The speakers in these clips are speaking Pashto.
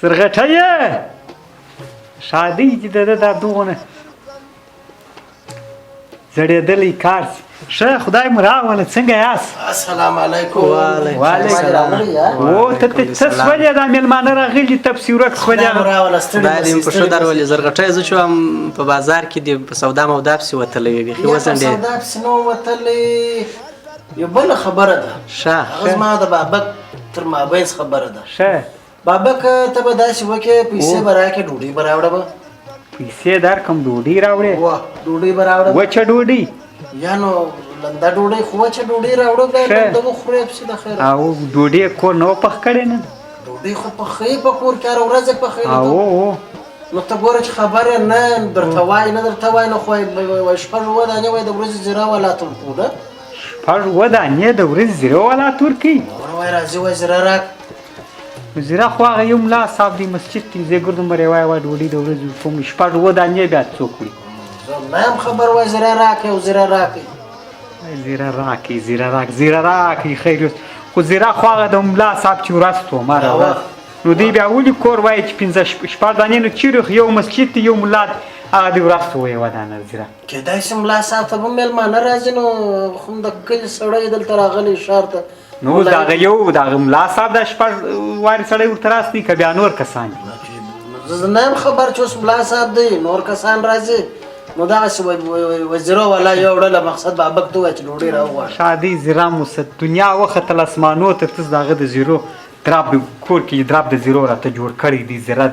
زرغټه یې شادي چې د ده دا دغونه زړېدلی کار ښه خدای مو راوله څنګه یاست السلام علیکم وعلیکم السلام او ته څه سولې دا مېلمانه راغلي تپسې ورک سولې خدای دې په ښه در ولې زرغټی زه چې وم په بازار کې دې په سودا مودا پسې وتلی وې بیخي وزن ډېر سودا پسې نه وم وتلی یو بله خبره ده ښه هغه زما د بابک تر مابینځ خبره ده ښه بابک ته به داسې وکړې پیسې به راکړې ډوډۍ به راوړه به پیسې درکړم ډوډۍ راوړې وه ډوډۍ به راوړه وچه ډوډۍ یا نو لنده ډوډۍ خو وچه ډوډۍ راوړه بیا لنده وخورې پسې د خیره او ډوډۍ کور نه و پخ کړې نه ډوډۍ خو پخوي په کور کې هره ورځ یې پخوي او نو ته ګوره چې خبره نه درته وایي نه درته وایي نو خو وایي شپږ اووه دانې وایي د ورځې زیره ولاتم پوډه شپږ اووه دانې د ورځې زیره ولات ورکوي وایي راځي وایي زیره راک زیره خو هغه یو ملا صاحب دی مسجد کې زه ګردم برې وایي ډوډۍ د ورځې کوم شپږ اووه دانې بیا څوک وړي زه نه یم خبر وایي زیره راکړئ او زیره راکړئ زیره راکړي زیره راکړي خیر اوس خو زیره خو هغه د ملا صاحب چې ورځ و ما راوړه نو دوی بیا ولې کور وایي چې پنځه شپږ دانې نو چیرې یو مسجد دی یو ملا هغه دې ورځ و یوه دانه زیره کېدای شي ملا صاحب ته به مېلمانه راځي نو خو د کلي سړی دلته راغلی ښار ته نو دغه یو دغه ملا صاحب دا شپږ وارې سړی ورته راستي که بیا نور کسان دي زه نه یم خبر چې اوس ملا صاحب دی نور کسان راځي نو دغسې وزیرو والا یو ډله مقصد بابک ته ووایه چې ډوډۍ راوغواړه شادي زیره مو دنیا وختل اسمانو ته ته دغه د زیرو دراب کور کې دراب د زیرو راته جوړ کړی دی زیره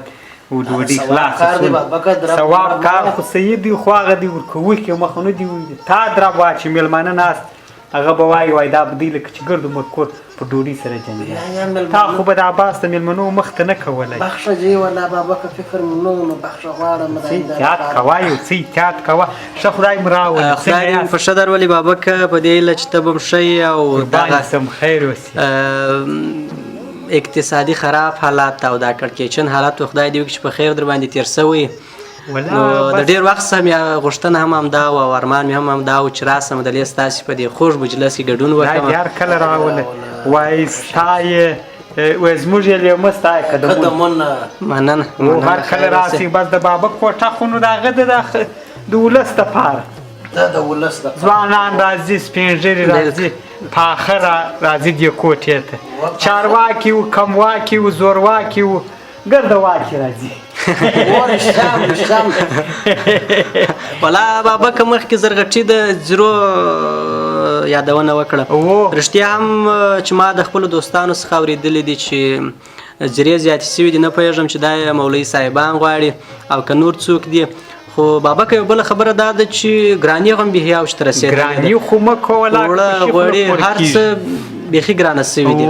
او ډوډۍ خلاص ثواب کار خو صحیح دی خو هغه دی ورکوي کې مخ نه دی تا دراب واچي مېلمانه ناست هغه به وایي دا به دی لکه چې ګرد عمر کور په ډوډۍ سره جنګي تا خو به د عباس د مېلمنو مخ ته نه کولی بخښه جی والله بابکه فکر مې نه و نو بخښه غواړم څه احتیاط کوه یو څه احتیاط کوه ښه خدای مو راولي خدای دې په ښه در ولې بابک په دې هیله چې ته به م ښه یې او قربان سم خیر اوسي اقتصادي خراب حالات او دا کړکېچن حالات خدای دې وکړي چې په خیر در باندې تېر شوی نو د ډېر وخت څخه مې غوښتنه هم همدا وه او ارمان مې هم همدا و چې راسم دلې ستاسې په دې خوږ مجلس کې ګډون وکړم هر کله راوله وایي ستا یې وایي زموږ یې لیمه ستا یې قدمونه مننه هر کله راسي بس د بابک کوټه خو نو د هغه د ولس دپاره دا د ولس د ځوانان راځي سپین ږیري راځي پاخه راځي دې کوټې ته چارواکي و کمواکي و زورواکي و ګرده واکي راځي والا بابک مخکې زرغټي د زیرو یادونه وکړه رښتیا هم چې ما د خپلو دوستانو څخه اورېدلي دي چې زیرې زیاتې شوي دي نه پوهېږم چې دا یې مولوي صاحبان غواړي او که نور څوک دي خو بابک یو بله خبره دا ده چې ګراني هم بیخي اوج ته رسېدلې ګراني خو مه کوه اوړه غوړي هر څه بیخي ګرانه شوي دي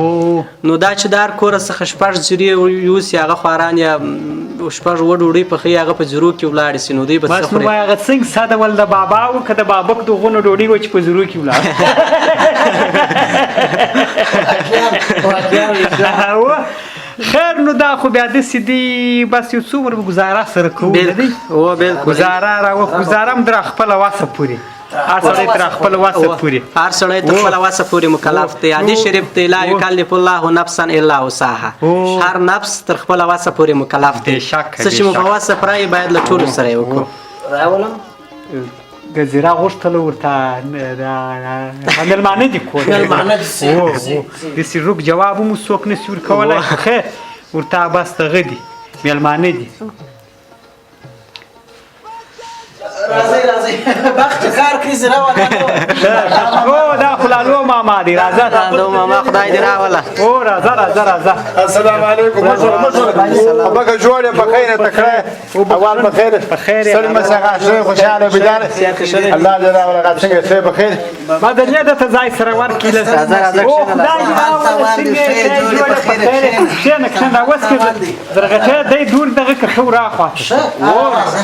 نو دا چې د هر کوره څخه شپږ زیرې یوسي هغه خواران یا شپږ اووه ډوډۍ پخوي هغه په زیرو کې ولاړې شي نو دوی به څه بس نو وایي هغه څنګه ستا د ول د بابا و که د بابک د غونو ډوډۍ وه چې په زیرو کې ولاړه خیر نو دا خو بیا داسې دي بس یو څو ور به ګزاره سره کوو ګزاره ګزاره هم در خپله وسه پورې هر سړی تر خپل وسه پورې هر سړی تر خپل وسه پورې مکلف دی حدیث شریف دی لا یکلف الله نفسا الا وسعها هر نفس تر خپل وسه پورې مکلف دی څه چې مو په وسه پرایي باید له ټولو سره یې وکړو راولم ګزیره غوښتله ورته مېلمانه دي کور داسې روږ جواب هم څوک نسي ورکولی خو خیر ورته بس دغه دي مېلمانه دي راځئ راځئ بخت کار کړي زیره والا دا خو لالو ماما دی راځه لالو ماما خدای دې راوله راځه السلام علیکم بابکه جوړ یې په خیره تکړه اول په خیر سړي مسغه شه خوشاله بيدار الله دې راوله څنګه شه په خیر ما د دې د ځای سره ورکې راځه کښېنه اوس کې زرغټه دی دور دغه کښو راخواته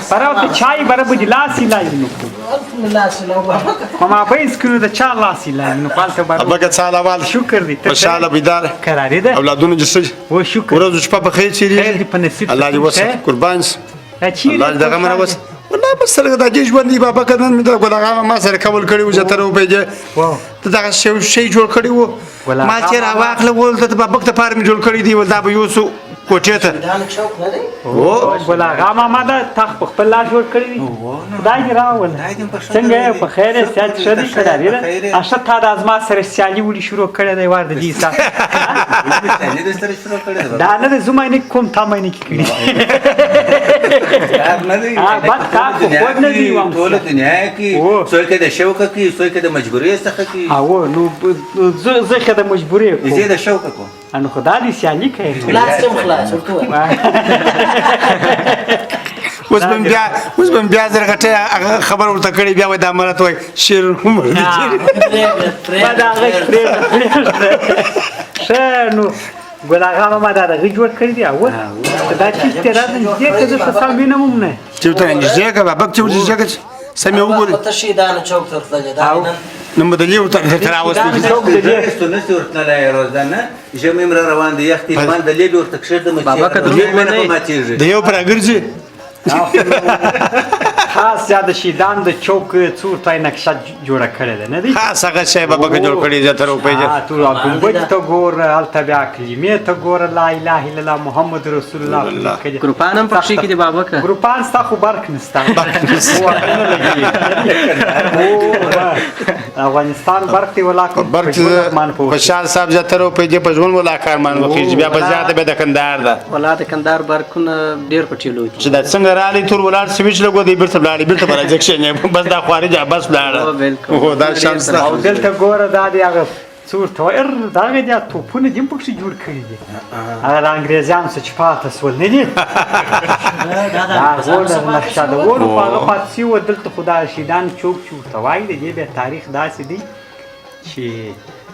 پراته چای بره به دې لاس یې لایي نو په مابینځ کې نو د چا لاس یې لایي نو هلته بابکه څه احوال شکر دی خوشاله بيدار قرارې ده اولادونه دې څه شکر ورځ شپه په خیر چیرې الله دې وسه قربان سه الله دې دغه منه وسه والله بس سره د دې ژوند دی بابا کدن مې دا ګلغه ما سره قبول کړی و چې تر و پیجه ته دا شی جوړ کړی و ما چې را واخله ول ته بابا ته پاره مې جوړ کړی دی ول دا به یوسو کوټې ته دا چوک نه دی ګل آغا ماما دا تخت په خپل لاس جوړ کړی دی خدای دې راول څنګه یې په خیر یې صحت ښه دی که ډارې ده اشه تا د ازما سره سیالي ولې شروع کړې دی وار د دې حساب دا نه دی زه معنی کوم تا معنی کې کړي بد کار خو خود نه دی وایم ټوله دنیا کې څوک د شوق کوي څوک د مجبورۍ څخه کوي او نو زه خو د مجبورۍ کوم زه د شوق کوم انو خدا دې سیالي کوي خلاص یم خلاص ورته اوس به بیا زر غټه خبر ورته کړی بیا وای د امارت وای شیر عمر دی دا غږ ښه نو ګل آغا ماما دا دغه جوړ کړی دی او دا چیرته راځي دې که زه په سم وینم هم نه چې ته انجزه که بابک چې ورته ځکه سمې وګورې ته شي دا نه چوک ته تللی دا نو بدلی ورته راوستي نسته ورتللی روزانه ژمی مره روان دی یخ تیمان د لیبې ورته کښېږدم بابکه دروغ مې نه ماتېږي د یو پر راګرځي خاص یا د شیدان د چوک څور تای نقشه جوړه کړې ده نه دی خاص هغه شی بابک جوړ کړی زه تر وپېژنم تو ګمبد ته ګوره هلته بیا کلمې ته ګوره لا اله الا الله محمد رسول الله ګروپان هم پکښې کې دي بابکه ګروپان ستا خو برق نسته افغانستان برق دی ولا برق خوشحال صاحب زه تر وپېژې په ژوند ولا کارمان وخېږي بیا به زیاته بیا د کندهار ده ولا د کندهار برقونه ډېر په ټیلو دي چې دا څنګه رالی تور ولاړ سویچ لګو دی بیرته ولاړې بیرته به راځي کښېنې بس دا خوارج بس ولاړه هو دا شمس ده او دلته ګوره دا دی هغه څور ته وایي دا هغه دي توپونه دي هم پکښې جوړ کړي دي هغه د انګریزیانو څه چې پاته سول نه دي دا غوړ نقشه د ورو په هغه پاتې شوي وو دلته خو دا شیدان چوک چې ورته وایي د دې بیا تاریخ داسې دی چې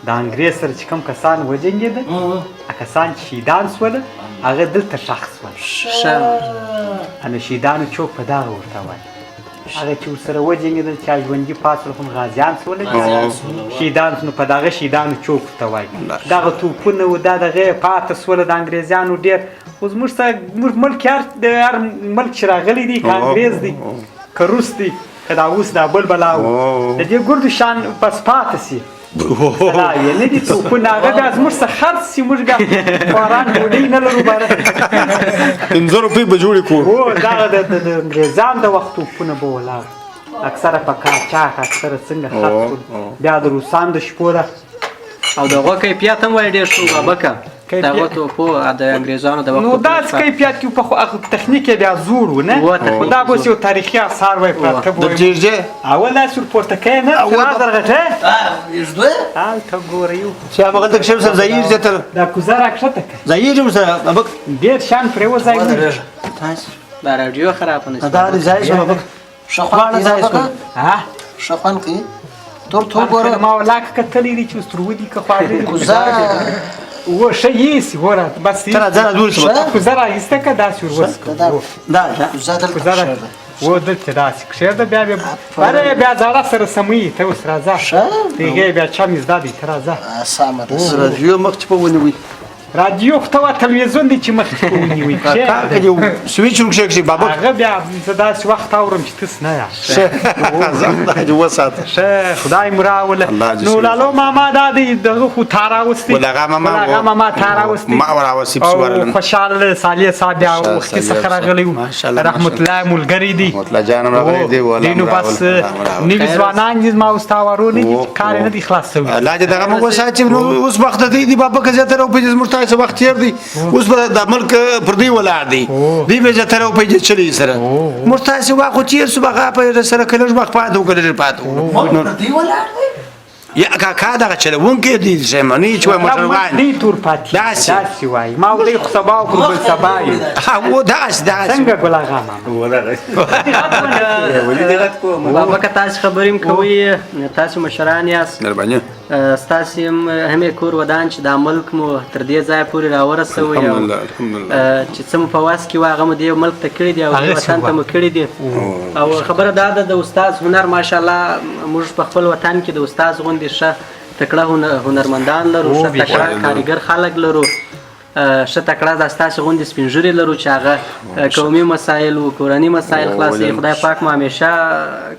د انګریز سره چې کوم کسان وجنګېده کسان چې شیدان سوله هغه دلته ښخ سول نو شیدانو چوک په دغه ورته وایي هغه چې ورسره وجنګېدل چا ژوندي پاتې هم غازیان سوله شیدان نو په دغه شیدانو چوک ورته وایي دغه توپونه و دا دغه یې پاتې سوله د انګریزیانو ډېر خو زموږ ملک د هر ملک چې راغلی دی که انګریز دی که روس دی که دا اوس دا بل بلا و د دې ګردو شان بس پاتې سي نه دي توپونه هغه بیا زموږ څه خرڅ سي موږ بیا خواران ډوډۍ نه لرو باره 15 روپۍ به جوړې کړو هو دغه د انګریزانو د وخت توپونه به ولاړ اکثره په قاچاق اکثره څنګه خرڅ کړو بیا د روسانو د شپو ده او د هغو کیفیت هم وایي ډېر ښه بابکه د هغو توپو د انګریزانو د وخت نو داسې کیفیت کې په تخنیک یې بیا زور و نه خو دا اوس یو تاریخي اثار وایي پراته به وایي اول داسې ورپورته کوې نه رادرغټې هلته ګوره یو چې هغه دلته کښې ورسره ځایېږي زیاتره دا کوزه راکښته که ځایېږي ورسره بابک ډېر شان پرې وځای نه دا راډیو خرابه نه دا دې ځای شو بابک ښه خوند ځای شو ښه خوند کوي تور تو ګوره ما ولاکه کتلی دي چې اوس ترودي که خواږه کوزه و ښه یېسي ګوره بس تر ځانه دور شو کوزه راایسته که داسې ور کوزه دلته و دلته داسې کښېږده بیا بیا زاړه سره سموي ته اوس راځه هغې بیا چم یې زده دی ته راځه سمه ده راډیو مخ چې په ونیوي رادیو خو ته وا تلویزیون دی چې مخکې په ونیوي سویچ ورکښې بابک هغه بیا زه داسې وخت اورم چې تس نه یې وساته ښه خدای مو راوله نو لالو ماما دا دی دغه خو تا راوستې ولغه ماما تا راوستې ما راوستې او خوشحال صالح صاحب بیا وختي څخه راغلی و رحمت الله ملګری دی رحمت الله جان هم راغلی دی نو بس نوي ځوانان دي زما اوس تا ورونې دي کار یې نه دی خلاص شوی الله دې دغه موږ وساتي اوس وخت دی بابک زیاتره وپېژې زموږ څه وخت تېر دی اوس به د ملک پر دوی ولاړ دی دوی به زیاتره وپېژې چلي سره موږ تاسې وخت خو تېر شو به هغه سره که لږ وخت پاتې و که لږ پاتې و یا کاکا دغه چلوونکی دی شیماني چې وایي موټروان دی تور پاتې داسې وایي ما ودی خو سبا وکړو بل سبا یې داسې څنګه ګل اغا ماما بابکه تاسې خبرې هم کوئ تاسې مشران یاست مهرباني ستاسې هم یې کور ودان چې دا ملک مو تر دې ځایه پورې راورسوئ چې څه مو په واس کې وه هغه مو دې ملک ته کړي دي او دې وطن ته مو کړي دي او خبره دا ده د استاد هنر ماشاءالله موږ په خپل وطن کې د استاد غوندې ښه تکړه هنرمندان لرو ښه تکړه کاریګر خلک لرو ښه تکړه دا ستاسې غوندې سپین ږیري لرو چې هغه قومي مسایل و کورني مسایل خلاصوي خدای پاک مو همیشه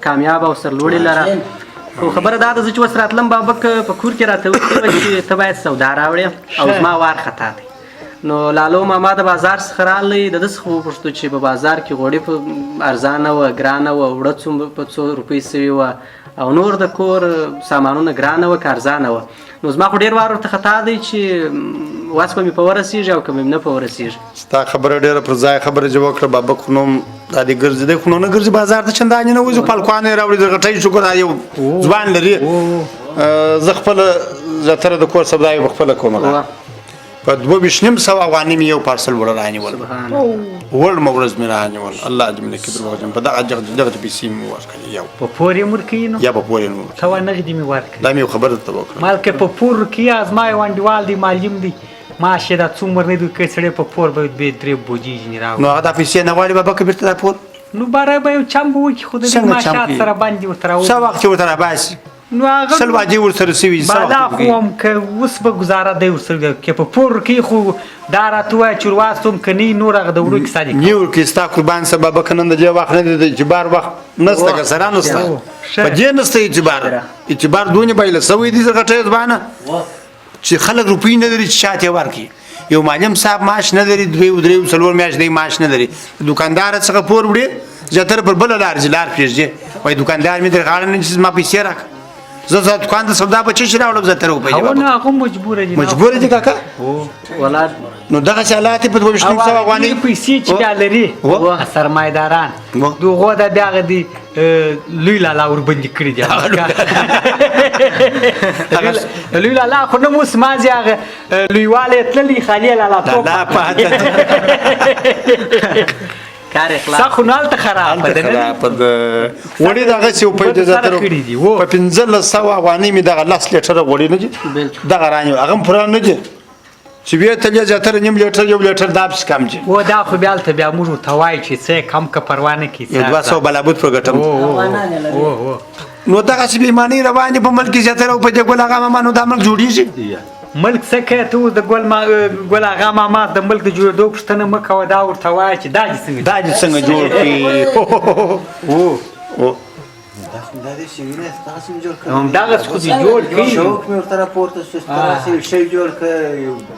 کامیاب او سرلوړي لره خو خبره دا ده زه چې اوس راتلم بابک په کور کې راته وکړې وه چې ته باید سودا راوړې او زما وار خطا دی نو لالو ماما د بازار څخه راغلی د ده څخه وپوښتو چې په بازار کې غوړي په ارزانه وه ګرانه وه اوړه په څو روپۍ سوي وه او نور د کور سامانونه ګرانه وه که ارزانه وه نو زما خو ډېر وار ورته خطا دی چې وس به مې په ورسېږي او که مې نه په ورسېږي ستا خبره ډېره پر ځای خبره چې وکړه بابک خو نوم دا دې ګرځېدی خو نو نه ګرځي بازار ته چندانې نه وځي پالکوان یې راوړي د غټۍ شکر دا یو ځوان لري زه خپله زیاتره د کور سودا یې په خپله کوم په 22,500 افغانۍ مې یو پارسل وړه رانیول وړمه ورځ مې رانیول الله دې مې نه کبر وکړم په دغه پیسې مې ورکړې یو په پور یې ورکوي نو یا په پور یې ورکړې ته وا نغدي مې ورکړې دا مې یو خبره درته وکړه مال که په پور ورکوي زما یو انډیوال دی معلم دی معاش یې دا څومره نه دی که سړی په پور به 2-3 بوجي ځینې راوړي نو هغه دا پیسې نه غواړي بابا که بیرته دا پور نو باره به یو چم به وکړي خو د دې ماشات سره باندې ورته راوړي څه وخت چې ورته راباسي نو هغه سل واجې ورسره سوي بادا خو هم که اوس به ګزاره دی ورسره که په پور ورکوي خو دا راته ووایه چې ورواستوم که نه نور هغه د وړو کیسه دي نیول کې ستا قربان سه بابا که نن د دې وخت نه دی د اعتبار وخت نسته که سره نسته په دې نسته اعتبار دونې بایله سوی دي زه غټۍ ځوانه چې خلک روپۍ نه لري چې شاته یې ورکړي یو معلم صاحب معاش نه لري 2-3 میاشتې دی معاش نه لري دوکاندار څخه پور وړي زیاتره پر بله لار ځي لار پرېږدي وایي دوکاندار مې در غاړه نه چې زما پیسې راکړه زه دوکان ته سودا به چی شي راوړم زه ته روپۍ او نه هغه مجبوره دي مجبوره دي کاکا ولاد نو دغسې حالات یې په 22,500 افغانۍ پیسې چې بیا لري سرمایه‌داران دغو د بیا هغه دي لوی لالا ورباندې کړي دي لوی لالا خو نه اوس مازې هغه لویوالی یې تللی خالي لالا توپ کار اخلاص سخو نه هلته خرابه ده وړې دغسې وپۍ د زه تر په 1500 افغانۍ مې دغه 10 لیټره غوړي نه دي دغه رانیو هغه هم پوره نه دي چې بیا ته زیاتره نیم لیټر یو لیټر دا پسې کم دي و دا خو بیا هلته بیا موږ ورته وایو چې څه کم که پروا نه کړي 200 بلابود په ګټم نو دغسې بېایمانۍ روانې په ملک کې زیاتره او په دې ګل هغه ماما نو دا ملک جوړېږي ملک څه کوي ته اوس د ګل اغا ماما د ملک د جوړېدو پوښتنه مه کوه دا ورته وایه چې دا دې څنګه جوړ کړي همدغسې خو دې جوړ کړي شوق مې ورته راپورته شو ستاسې شی جوړ کړه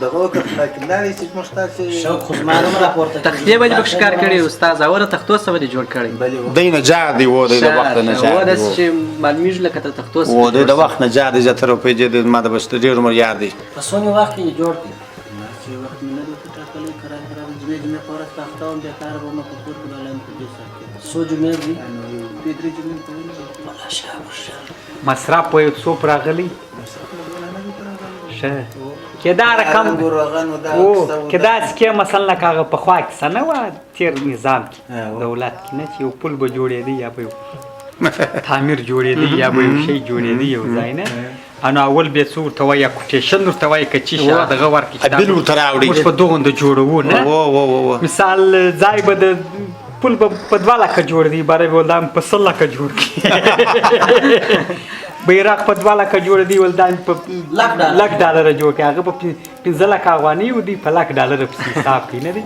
دغه وکړه لکن دا دی چې موږ ستاسې شوق خو زما هم راپورته تختې به دې پکښې کار کړی استاد اوله تختو څه به دې جوړ کړی دی نجار دی و دی د وخت نجار دی داسې چې معلومیږي لکه د تختو څه و دی د وخت نجار دی زیاتره روپۍ دی ما د بس ډېر عمر یار دی په څومره وخت کې جوړ کړي چې وخت مې نه دی ټاکلی کرار جمعې په ورځ په هفته وم بیا کار به مې په کور کې لایم په دې ساعت کې څو جمعې دي 2-3 جمعې په مصرف په یو څوپ راغلی ښه که دا رقم که داسې کې مثلا لکه هغه پخوا کیسه نه وه تېر نظام کې دولت کې نه چې یو پل به جوړېده یا به یو تعمیر جوړېده یا به یو شی جوړېده یو ځای نه نو اول بیا څه ورته وایي یا کوټیشن ورته وایي که چی شي دغه ورکړي بل ورته راوړي موږ په دغونده جوړوو نه مثال ځای به د پل به په 2 لکه جوړ دی باره به ولدا په 100 لکه جوړ کړي بیرغ په 2 لکه جوړ دی ولدا په $1,00,000 جوړ کړي هغه په 15 لکه افغانۍ و دی په $1,00,000 پسې حساب کوي نه دی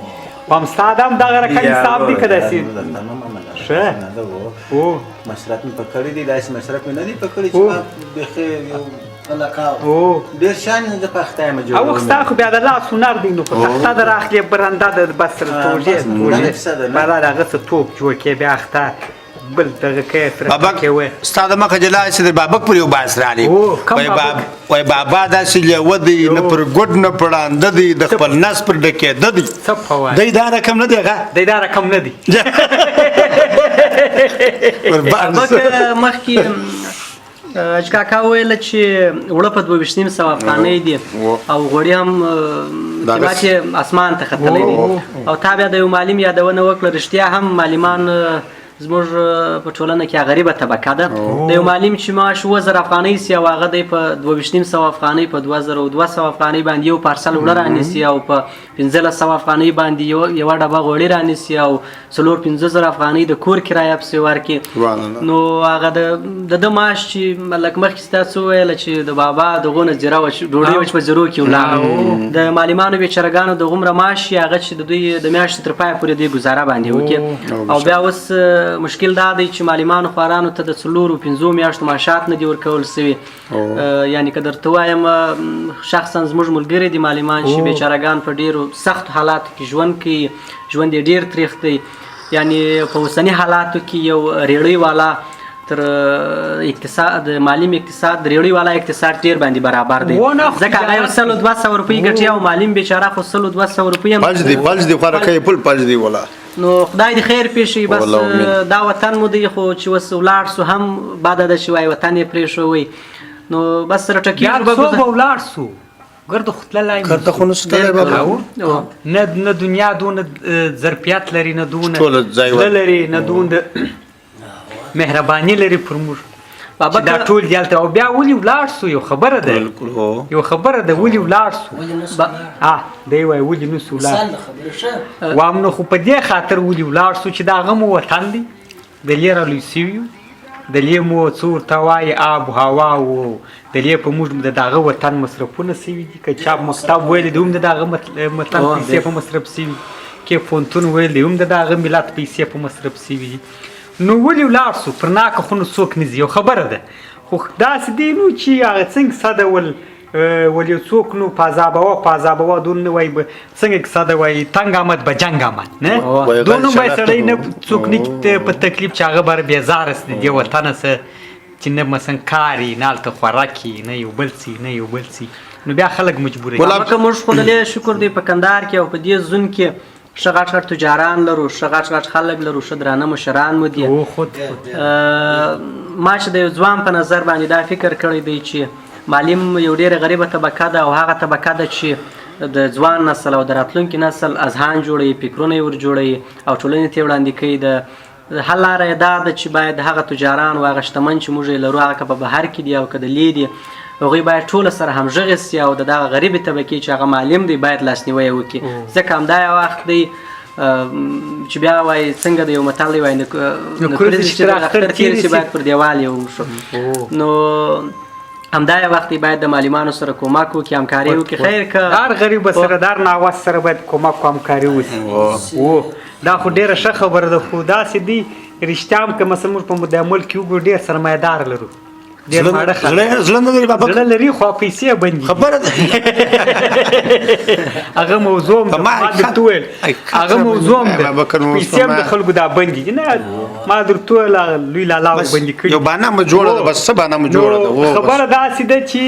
په همستا هم دغه رقم حساب دی که داسې ښه مصرف مې په کړی دی داسې مصرف مې نه دی په کړی چې ما بیخي یو ډېر شان د پخته یم جوړوم او ستا خو بیا د لاس هنر دی نو په تخته در اخلي برنده د بس سره توژې بلا د هغه څه توپ جوړ کړې بیا اخته بل دغه کې سره بابک ستا د مخه جلا چې د بابک پر یو باس راغلی وایي بابا داسې لیوه دی نه پر ګوډ نه پر ړانده دی د خپل نس پر ډکېده دی دی دا رقم نه دی هغه دی دا رقم نه دی مخکې چې کاکا وویله چې اوړه په 22,500 افغانۍ دي او غوړي هم قیمت یې اسمان ته ختلی دی او تا بیا د یو معلم یادونه وکړه رښتیا هم معلمان زموږ په ټولنه کې غریبه طبقه ده د یو معلم چې معاش 2,000 افغانۍ سي او هغه دی په 22,500 افغانۍ په 2,200 افغانۍ باندې یو پارسل وړه رانیسي او په 1,500 افغانۍ باندې یوه ډبه غوړي رانیسي او 4-5,000 افغانۍ د کور کرایه پسې ورکړي نو هغه د ده معاش چې لکه مخکې ستا څه وویله چې د بابا دغونه زیره ډوډۍ وچ په زیرو کې ولاړه د معلمانو بیچارهګانو د غومره معاش هغه چې د دوی د میاشتې تر پایه پورې دوی ګزاره باندې وکړي او بیا اوس مشکل دا دی چې معلمانو خوارانو ته د 4-5 میاشتو معاشات نه دي ورکول سوي یعنی که درته وایم شخصا زموږ ملګري دي معلمان چې بیچارهګان په ډېرو سختو حالاتو کې ژوند کوي ژوند یې ډېر تریخ دی یعنی په اوسني حالاتو کې یو ریړۍ والا تر اقتصاد معلم اقتصاد د ریړۍ والا اقتصاد ډېر باندې برابر دی ځکه هغه یو 100-200 روپۍ ګټي او معلم بیچاره خو 100-200 روپۍ هم پنځ دی خواره کوي پل پنځ دی ولا نو خدای دې خیر پېښي بس دا وطن مو دی خو چې اوس ولاړ سو هم بعد د چې وای وطن یې پرېښوی نو بس رټکیږو به ولاړ سو ګرد خو تللی ګرد خو نشو تللی بابا نه دنیا دونه ظرفیت لري نه دونه زړه لري نه دونه مهرباني لري پر موږ چې دا ټول دلته او بیا ولې ولاړ سو یو خبره ده یو خبره ده ولې ولاړ سو دی وایي ولې نسو ولاړ وام نو خو په دې خاطر ولې ولاړ سو چې دا هغه مو وطن دی د لې رالوی سوي یو د لې مو څه ورته وایي آب و هوا و د لې په موږ د دغه وطن مصرفونه سوي دي که چا مکتب ویلی دی هم د دغه وطن پیسې په مصرف سوي کې پوهنتون ویل دی هم د دغه ملت پیسې په مصرف سوي دي نو ولې ولاړ سو پر ناکه خو نو څوک نه ځي یو خبره ده خو داسې دی نو چې هغه څنګه کیسه ده ول یو څوک نو په عذابوه دون نه وایي څنګه کیسه ده وایي تنګ آمد به جنګ آمد نه دون هم باید سړی نه څوک نه په تکلیف چې هغه بر بېزاره سي د دې وطنه څه چې نه مثلا کاري نه هلته خوراکي نه یو بل څي نو بیا خلک مجبوره که موږ خو د دې شکر دی په کندهار کې او په دې زون کې ښه غټ تجاران لرو ښه غټ خلک لرو ښه درانه مشران مو دي ما چې د یو ځوان په نظر باندې دا فکر کړی دی چې معلم یو ډېره غریبه طبقه ده او هغه طبقه ده چې د ځوان نسل او د راتلونکي نسل اذهان جوړوي فکرونه یې ور جوړوي او ټولنې ته یې وړاندې کوي د حل لاره یې دا ده چې باید هغه تجاران او هغه شتمن چې موږ یې لرو هغه که په بهر کې دي او که د لې دي هغوی باید ټول سره همغږي سي او د دغه غریبې طبقې چې هغه معلم دی باید لاسنیوی یې وکړي ځکه همدا یو وخت دی چې بیا وایي څنګه د یو متل دی وایي نکورې چې تر اختر تېرې شي باید پر دیوال یې وشو نو همدا یو وخت باید د معلمانو سره کومک وکړي همکاري وکړي خیر که هر غریب سره د هر ناواز سره باید کومک او همکاري وشي دا خو ډېره ښه خبره ده خو داسې دی رښتیا هم که مثلا موږ په مدعمل کې وګورو ډېر سرمایهدار لرو زړه نه لري بابا زړه لري خو پیسې بندي خبره ده هغه موضوع ما درته ویل هغه موضوع ده پیسې هم د خلکو دا بندي نه ما درته ویل لوی لالا بندي کړي یو بانه مو جوړه ده بس څه بانه مو جوړه ده خبره داسې ده چې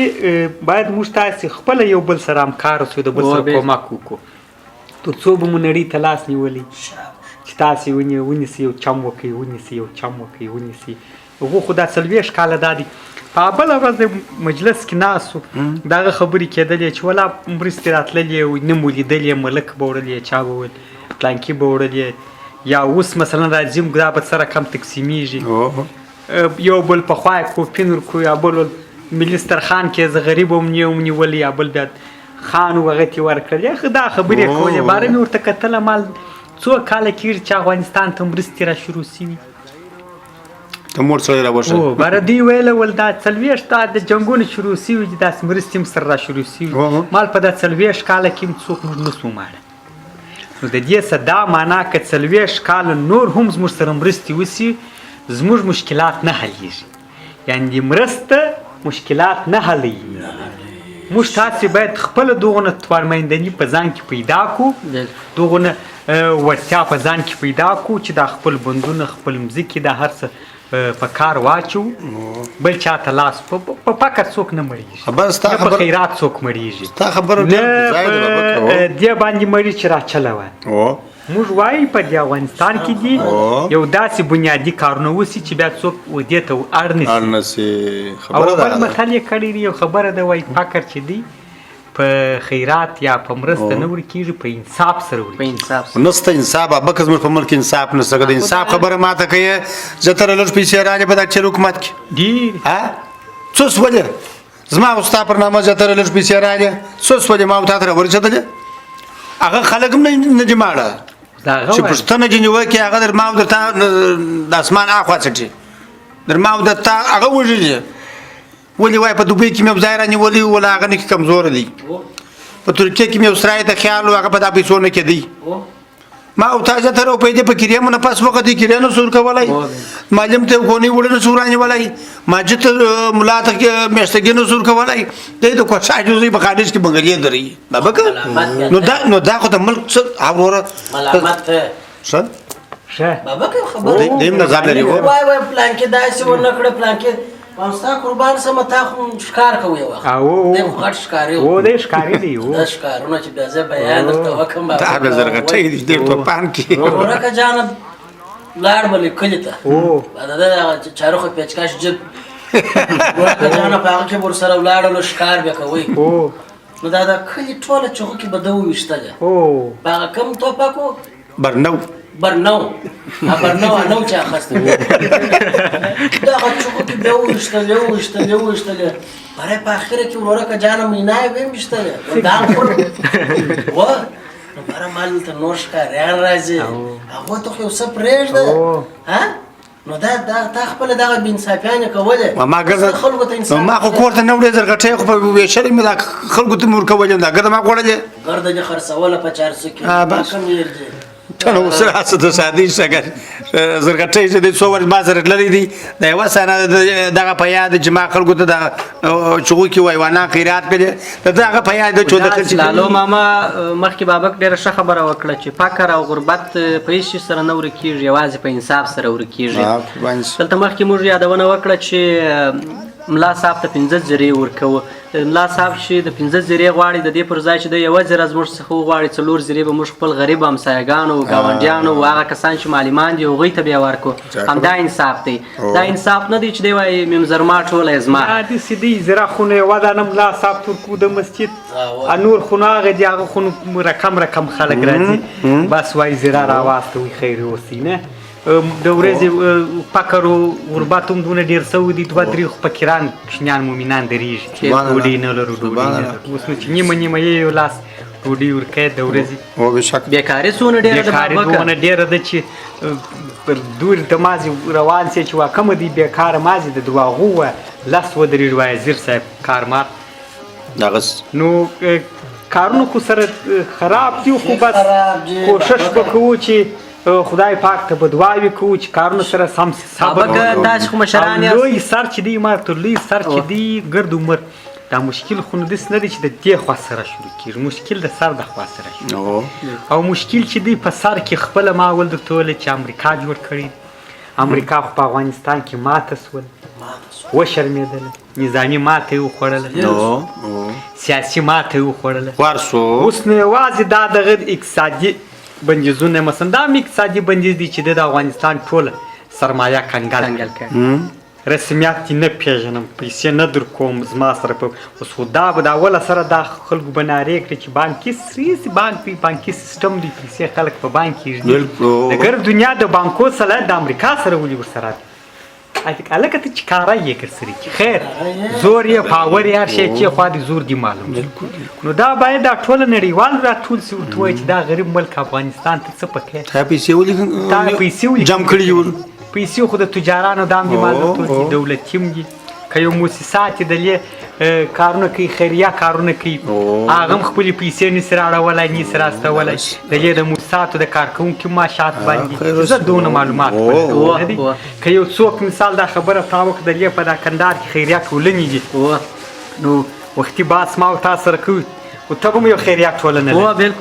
باید موږ تاسې خپله یو بل سره همکار اوسو د بل سره کومک وکړو تر څو به مو نړۍ ته لاس نیولی چې تاسې ونیسئ یو چم وکړئ ونیسئ هغو خو دا 40 کاله دا دي په بله ورځ د مجلس کې ناست وو دغه خبرې کېدلې چې ولا مرستې راتللې نه مو لیدلې ملک به وړلې چا به ویل پلانکي به وړلې یا اوس مثلا راځي دا به څه رقم تقسیمیږي یو بل پخوا یې کوپین ورکوي یا بل ملي سترخان کې زه غریب هم نیولی یا بل بیا خان و هغه ته یې ورکړل دا خبرې کولې باره مې ورته کتله مال څو کاله کېږي چې افغانستان ته مرستې را شروع سوي ته مور سره راوښه باره دوی ویله ول دا 40 د جنګونه شروع سوي دي داسې مرستې هم سره را شروع سوي مال په دا 40 کاله کې هم څوک موږ نسو ماړه نو د دې څه دا معنا که 40 کاله نور هم زموږ سره مرستې وسي زموږ مشکلات نه حلیږي یعنې مرسته مشکلات نه حلوي موږ تاسې باید خپله دغونه توانمندني په ځان کې پیدا کړو دغونه وړتیا په ځان کې پیدا کړو چې دا خپل بندونه خپل مځکې دا هر څه په کار واچو بل چاته لاس په فقر څوک نه مړېږي نه په خیرات څوک مړېږي نه دې باندې مړي چې راچلوه موږ وایو په دې افغانستان کې دي یو داسې بنیادي کارونه وسي چې بیا څوک دې ته اړ نه سي او بل مثل یې کړی دی یو خبره ده وایي فقر چې دی په خیرات یا په مرسته نه ورکېږي په انصاف سره ورکېږي نسته انصاف ابکه زموږ په ملک انصاف نسته که د انصاف خبره ماته کوي زه تر لږ پیسې راغلې په دا چېر حکومت کې ډېر څه سولې زما او ستا پر نامه زه تر لږ پیسې راغلې څه سولې ما او تا ته راورسېدلې هغه خلک هم نه دي ماړه چې پوښتنه دې نیوکې هغه در ما او در تا د اسمان اخوا څټي در ما او در تا هغه وژلي ولې وایي په دوبۍ کې مې یو ځای رانیولي ولا هغه نه کې کمزوره دی په ترکیه کې مې یو سرای ته خیال و هغه په دا پیسو نه کېدی ما او تا زه تر په دې په کریمو نه پاس وخت کې کریانو سور کولای ماجم ته کونی وړنه سورانه ولای ماجت ملا ته مشتګینو سور کولای دې د کوڅه اجازه په خارج کې بنګړی دري بابا نو دا خو د ملک څه اوره ملامت څه شه بابا که خبر دیم نه ځان لري وای پلان کې داسې ورنکړه پلان کې پاستا قربان سم تا خو ښکار کوي وخت او دغه غټ ښکاری او دې ښکاری دی او د ښکارونه چې د زه بیان درته وکم دا به زرغټې دې په پان کې ورکه جان لاړ بلې کلی ته او دا چارخ پیچکاش جب ورکه جان په هغه کې ور سره لاړ له ښکار به کوي او نو دا کلی ټوله چوکو کې بدو وشتله او هغه کم توپاکو برنو برنو نو چا خسته دا چوکو کې به وشتله برای په اخر کې ورکه جان مینای به مشتله دا خور و برای مال ته نور ښکاریان راځي هغه ته خو څه پرېږده ها نو دا تا خپل دغه بینصافیانه کوله ما ګرځه خلکو ته انسان ما خو کوړه نه وړي زرغټې خو په ویشل مې دا خلکو ته مور کولم دا ګرځه ما کوړه ګرځه چې خرڅوله په 400 کې کم یې ټنو سره اسه د سادي څنګه زرغټې چې د څو ور ما سره لري دي دا یو سنه دغه په یاد چې ما خلکو ته د چوغو کې وایوانا خیرات کړي دغه په یاد چې د خلک لالو ماما مخکې بابک ډېره ښه خبره وکړه چې فقر او غربت په هیڅ شي سره نه ورکېږي یوازې په انصاف سره ورکېږي دلته مخکې موږ یادونه وکړه چې ملا صاحب ته 15 زره ورکوه ملا صاحب چې د 15 زره غواړي د دې پر ځای چې د یو زره زموږ څخه غواړي 4 زره به موږ خپل غریب همسایګانو ګاونډیانو هغه کسان چې معلمان دي هغوی ته بیا ورکو همدا انصاف دی دا انصاف نه دی چې دی وایي ممزرما ټوله زما دې سیدی زرا خونه ودانم ملا صاحب ترکو د مسجد انور خونه هغه دی هغه خونه رقم خلک راځي بس وای زرا راواسته وي خیر اوسینه د ورځې فقر او غربت هم دونه ډېر سوي دي دوه درې خو فقیران کوچنیان مومنان درېږي ډوډۍ نه لرو ډوډۍ نه لرو اوس نو چې نیمه یې یو لاس ډوډۍ ورکوي د ورځې بېکاري څونه ډېره ده بېکاري دونه ډېره ده چې پر دورې ته مازې روان سي چې واکمه دي بېکاره مازې د دواغو وه لس ودرېږي وایي زیر صاحب کارمار نو کارونه خو سره خراب دي خو بس کوشش به کوو چې خدای پاک ته به دعاوې کوو چې کارونه سره سم صبر تاسو خو مشران یاست لوی سر چې دی ما تر لوی سر چې دی ګرد عمر دا مشکل خو نو داسې نه دی چې د دې خوا سره شروع کېږي مشکل د سر د خوا سره شروع او مشکل چې دی په سر کې خپله ما ول درته وویل چې امریکا جوړ کړی امریکا خو په افغانستان کې ماته سول وشرمېدله نظامي ماته یې وخوړله سیاسي ماته یې وخوړله اوس نو یوازې دا دغه اقتصادي بندیزونه مثلا دا اقتصادي بندیز دی چې د افغانستان ټوله سرمایه کنګل کړي رسمیت یې نه پېژنم پیسې نه در کوم زما سره په اوس خو دا به د اوله سره دا خلکو به نارې کړي چې بانکي سیستم دی پیسې خلک په بانک کې ږدي د ګرب دنیا د بانکو صلاحیت د امریکا سره ولې ورسره دی هلکه ته چې کاره یې ګرسري خیر زور یې پاور یې هر شی چې خوا دې زور دي معلوم نو دا باید دا ټوله نړیوال راټول سي ورته وایي چې دا غریب ملک افغانستان ته څه پکې تا پیسې ولې جمع کړي پیسې خو د تجارانو دام دي معلوم ټول دي دولتي هم دي که یو مؤسسات یې دلې کارونه کوي خیریه کارونه کوي هغه هم خپلې پیسې نسي راړولی نسي راستولی دلې د مؤسساتو د کارکوونکي معاشات باندې زه دونه معلومات نه دي که یو څوک مثال دا خبره تا وکړه دلې په دا کندهار کې خیریه ټولنې دي نو وختي بحث ما او تا سره کوي خو ته به هم یو خیریه ټولنه لري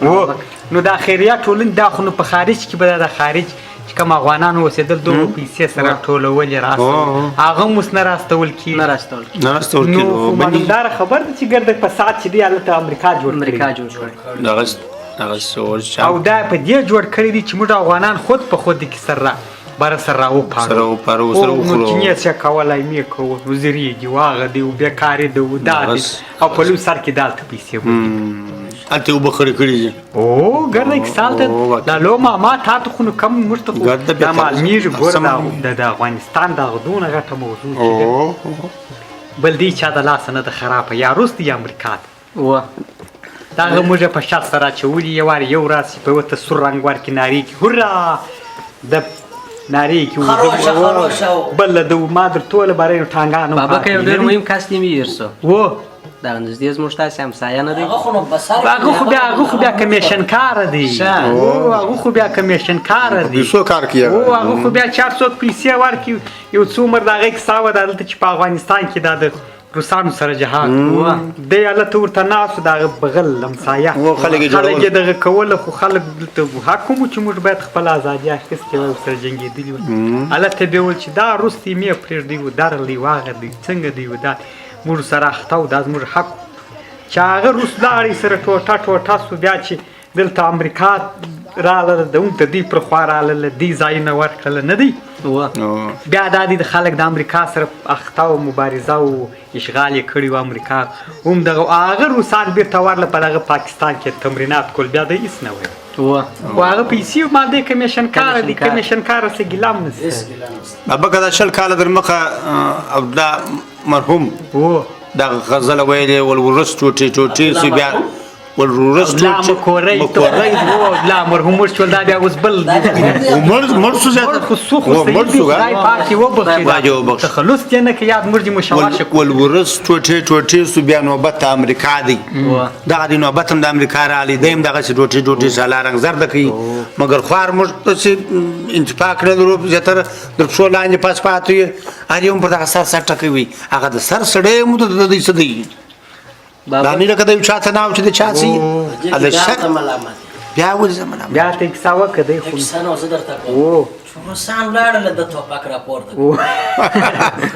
نو دا خیریه ټولنې دا خو نو په خارج کې به دا خارج چې کوم افغانان اوسېدل دومره پیسې سره ټولولې راستول هغه هم اوس نه راستول کېږي نو معلومداره خبر ده چې ګرده په ساعت چې دی هلته امریکا جوړ کړی او دا په دې جوړ کړی دي چې موږ افغانان خود په خود کې سره بره سره راوپاړو نو چې نه څه کولی مې کوو نو زریږي واغه دی او بېکارې دی او دا دی او په لوی سر کې دالته پیسې هلته اوبه خړې کړي دي ګرده کسال ته دا لو ماما تا ته خو نو کم موږ ته خو دا معلومېږي ګوره د افغانستان دغه دونه غټه موضوع چې بل دی چا د لاسه نه ده خرابه یا روس دی یا امریکا ته دا هغه موږ په شخص سره اچولي یو وار یو راځي په ورته سور رنګ ورکړي نارې کړي هورا د نارې کړي بله د ما درته وویل باره یو ټانګان بابا که یو ډېر مهم کس دې مې هېر سو دغه نږدې زموږ تاسې همسایه نه دی هغه خو نو بسار هغه خو بیا کمیشن کار دی هغه خو بیا کمیشن کار دی پیسو کار کوي هغه خو بیا چار څوک پیسې ورکړي یو څو عمر د هغې کیسه وه دلته چې په افغانستان کې دا د روسانو سره جهاد دی هلته ورته ناست و د هغه بغل همسایه خلک یې دغه کوله خو خلک دلته حق ومو چې موږ باید خپله ازادي اخیستې وای ورسره جنګېدلي وای هلته بیا ویل چې دا روس دی مې پرېږدی و درغلی واغه دی څنګه دی و دا موږ سره اخته و دا زموږ حق چې هغه روس لاړې سره ټوټه سو بیا چې دلته امریکا راغله د دوی پر خوا راغله دې ځایونه ورکړله نه دی بیا دا دی د خلک د امریکا سره اخته و مبارزه و اشغال یې کړي و امریکا هم دغه هغه روسان بیرته ورله په دغه پاکستان کې تمرینات کول بیا د هېڅ نه ویل خو هغه پیسې ما دی کمیشن کاره دی کمیشن کاره څه ګیله هم نشته بابکه دا 20 کاله در مخه دا مرحوم دغه غزله ویلې ولورس ټوټې سو بیا ولورس لا مکورۍ لا مرحوم مړ شول دا بیا اوس بل مړ شو زیاته خو خدای پاک یې وبخښي تخلص یې نه که یاد مړ دې مشوار شي ولورس ټوټې سو بیا نوبت د امریکا دی دغه د نوبت هم د امریکا راغلی دی هم دغسې ټوټې سالا رنګ زرده کوي مګر خوار موږ داسې انتفاق نه لرو زیاتره در پښو لاندې پاس پاتې وي هر یو هم پر دغه سر سټه کوي هغه د سر سړی مو د دوی څه دی دا نه لکه د یو چا ته نه او چې د چا سي بیا ولې زه ملامت بیا ته کیسه وکړه دی خو کیسه نو زه درته کوم روسان ولاړله د توپک راپورته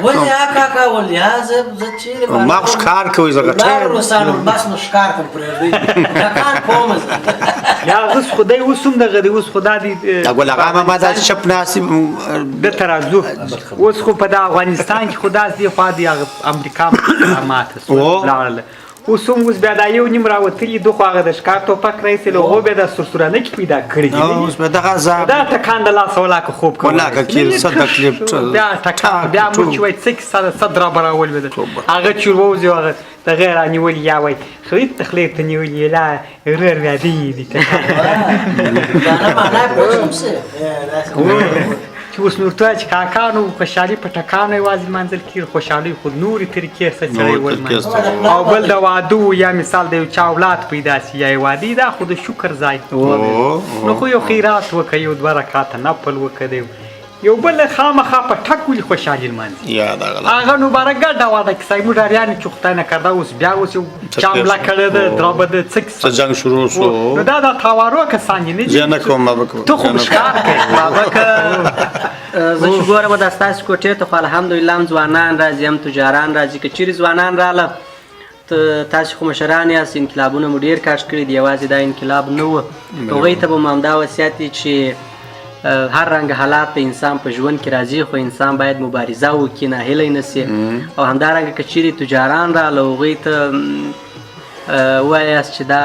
ولې کاکا ولې زه چیرې ما خو ښکار کوي زه لاړ روسانو بس نو ښکار ته پرېږدئ کاکان کوم زه یا اوس خدای اوس هم دغه دی اوس خدا دی ګل اغا ماما داسې چپ ناسې دلته راځو اوس خو په د افغانستان کې خو داسې دی خوا دی امریکا ماته لاړله اوس هم اوس بیا دا یو نیم راوتلي دو خو هغه د ښکار ټوپک راایستلی هغو بیا د سرسورانه کې پیدا کړي دي اوس به دغه عذاب دا ټکان د لاسه ولاکه خوب کوي ولاکه کې څه تکلیف بیا ټکان بیا موږ چې وایي څه کیسه ده څه درابه راولوېده هغه چې ور ووځي هغه د غیر رانیولي یا وایي خرید تخلیق ته نیولي لا رر رادی دي چې اوس نور ته چې کاکانو خوشحالي په ټکانو یوازې لمانځل کېږي خوشحالي خو نورې طریقې څه سړی ولمانځي او بل د واده یا مثال د یو چا اولاد پیدا سي یا یې واده دا خو د شکر ځای نو خو یو خیرات وکړه یو 2 رکعاته نفل وکړه یو بل خامخا په ټک ولې خوشحالي لمانځي هغه نو باره ګډه واده کیسه یې موږ اریانې چې خدای نه کرده اوس بیا اوس یو چا حمله کړې ده درابه ده څه کیسه جنګ شروع شو نو دا د تاوارو کسان یې نه زه نه کوم بابکه ته خو ښکار کوې بابکه زه چې ګورم دا ستاسې کوټې ته خو الحمدلله هم ځوانان راځي هم تجاران راځي که چیرې ځوانان راله تاسې خو مشران یاست انقلابونه مو ډېر کاش کړي دي یوازې دا انقلاب نه و هغوی ته به مو همدا وصیت دی چې هر رنګ حالات د انسان په ژوند کې راځي خو انسان باید مبارزه وکړي ناهیلی نه سي او همدارنګه که چیرې تجاران راله هغوی ته ووایاست چې دا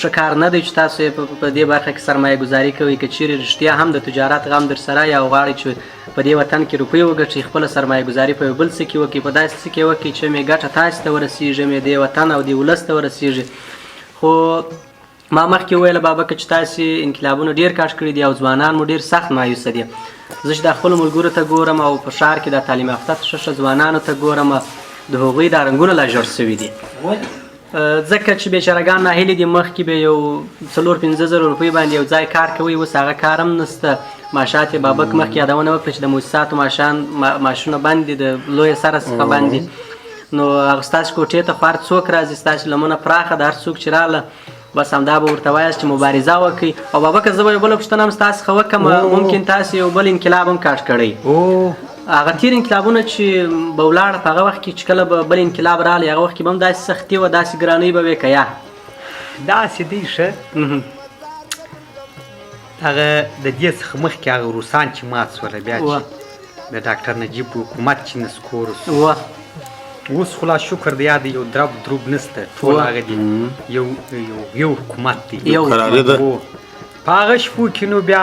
ښه کار نه دی چې تاسو په دې برخه کې سرمایه ګزاري کوئ که چیرې رښتیا هم د تجارت غم در سره یا غواړئ چې په دې وطن کې روپۍ وګټئ خپله سرمایه ګزاري په یو بل څه کې وکړئ په داسې څه کې وکړئ چې مې ګټه تاسې ته ورسېږي مې دې وطن او دې ولس ته ورسېږي خو ما مخکې وویله بابکه چې تاسې انقلابونه ډېر کاش کړي دي او ځوانان مو ډېر سخت مایوسه دي زه چې دا خپلو ملګرو ته ګورم او په ښار کې د تعلیم یافته ښه ځوانانو ته ګورم د هغوی دا رنګونه لا ژړ سوي دي ځکه چې بېچارهګان ناهیلي دي مخکې به یو 4-5 زره روپۍ باندې یو ځای کار کوي اوس هغه کار هم نشته معاشات یې بابک مخکې یادونه وکړه چې د مؤسساتو معاشونه بند دي د لویه سره څخه بند دي نو هغه ستاسې کوټې ته خو هر څوک راځي ستاسې لمنه پراخه د هر څوک چې راله بس همدا به ورته وایاست چې مبارزه وکړئ او بابکه زه به یو بله پوښتنه هم ستاسې څخه وکړم ممکن تاسې یو بل انقلاب هم کاټ کړی هغه تیر انقلابونه چې به ولاړه په هغه وخت کې چې کله به بل انقلاب راغلی هغه وخت کې به هم داسې سختي وه داسې ګرانۍ به وې که یا داسې دی ښه هغه د دې څخه مخکې هغه روسان چې مات سوله بیا چې د ډاکټر نجیب حکومت چې نسکور سو اوس خو لا شکر دی یا د یو دروب نسته ټول هغه دی یو حکومت دی په هغه شپو کې نو بیا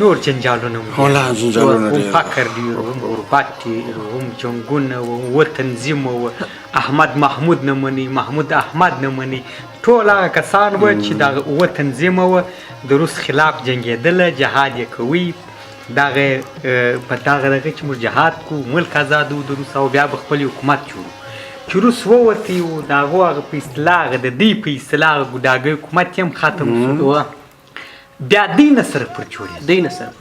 نور جنجالونه هم فقر دی هم غربت دی هم جنګونه و تنظیم و احمد محمود نه مني محمود احمد نه مني ټول هغه کسان و چې دغه و تنظیم و د روس خلاف جنګېدله جهاد یې کوي دغه په دغه کې چې موږ جهاد کوو ملک آزاد و د روس او بیا به خپل حکومت جوړو چې روس ووتی و د هغو هغه په اصطلاح هغه د دوی په اصطلاح هغه ګوډاګی حکومت یې هم ختم شو بیا دوی نه سره پر جوړېد دوی نه سره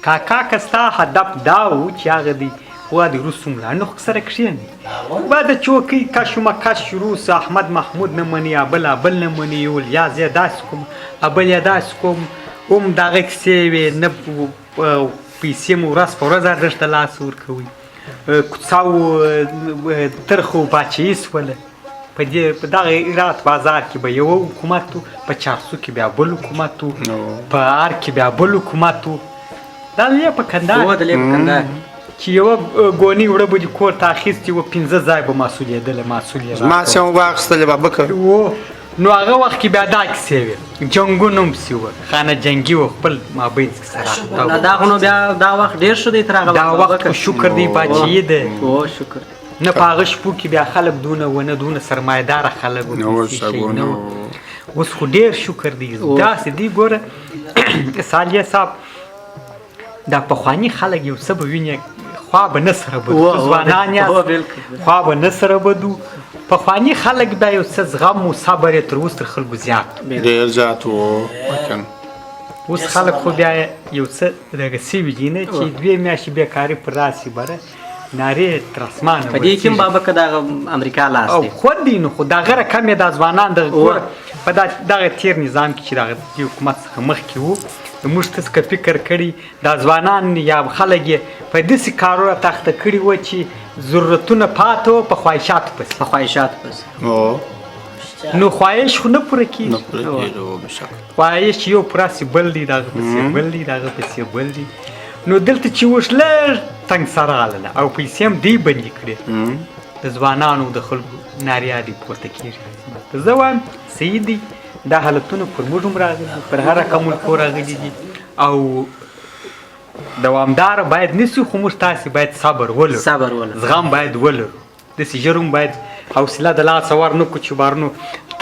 کاکا که ستا هدف دا و چې هغه دی خو د روسو ملانو سره کښېني بعد د چوکۍ کش و مکش شروع سه احمد محمود نه مني ابل نه مني یول یا زه داسې کوم ابل یې داسې کوم هم د هغه کیسې وې نه پیسې مو ورځ په ورځ ارزښت ته لاس ورکوي کوڅه و ترخه و باچهي سوله په دغه ایرات بازار کې به یو حکومت و په چارسو کې بیا بل حکومت و په ار کې بیا بل حکومت و دا لې په کندهار چې یوه ګونۍ وړه به دې کور ته اخیستې وه 15 ځای به مسؤلیدله ما څه مو واخیستلې بابکه نو هغه وخت کې بیا دا کیسې وې جنګونه هم پسې وه خانه جنګي وه خپل مابین کې سره دا خو نو بیا دا وخت ډېر شو دی تر هغه دا وخت خو شکر دی باچهي ده شکر نه په هغه شپو کې بیا خلک دونه ونه دونه سرمایهداره خلک اوس خو ډېر شکر دی داسې دی ګوره سالیه صاحب دا پخواني خلک یو څه به وینې خوا به نه سره بدو ځوانان یاست خوا به نه سره بدو پخواني خلک بیا یو څه زغم و صبر یې تر اوس تر خلکو زیات ډېر زیات و اوس خلک خو بیا یو څه دغه سوي دي نه چې 2 میاشتې بیکاري پر راسي بره نارې تر اسمانه په دې کې هم بابکه دغه امریکا لاس دی خود دی نو خو دغه رقم یې دا ځوانان دغه په دغه تیر نظام کې چې دغه حکومت څخه مخکې وو موږ ته که فکر کړي دا ځوانان یا خلک یې په داسې کارونه تخته کړي وه چې ضرورتونه پاته وه په خواهشاتو پسې نو خواهش خو نه پوره کېږي خواهش چې یو پوره سي بل دی دغه پسې بل دی دغه پسې بل دی نو دلته چې اوس لږ تنګسره غلله او پیسې هم دوی بندي کړې د ځوانانو د خلکو ناریا دي پورته کېږي زه وایم صحیح دي دا حالتونه پر موږ هم راغلي پر هر رقم ملکو راغلي دي او دوامداره باید نسي خو موږ تاسې باید صبر ولرو زغم باید ولرو داسې ژر هم باید حوصله د لاسه ور نه کړو چې بارنو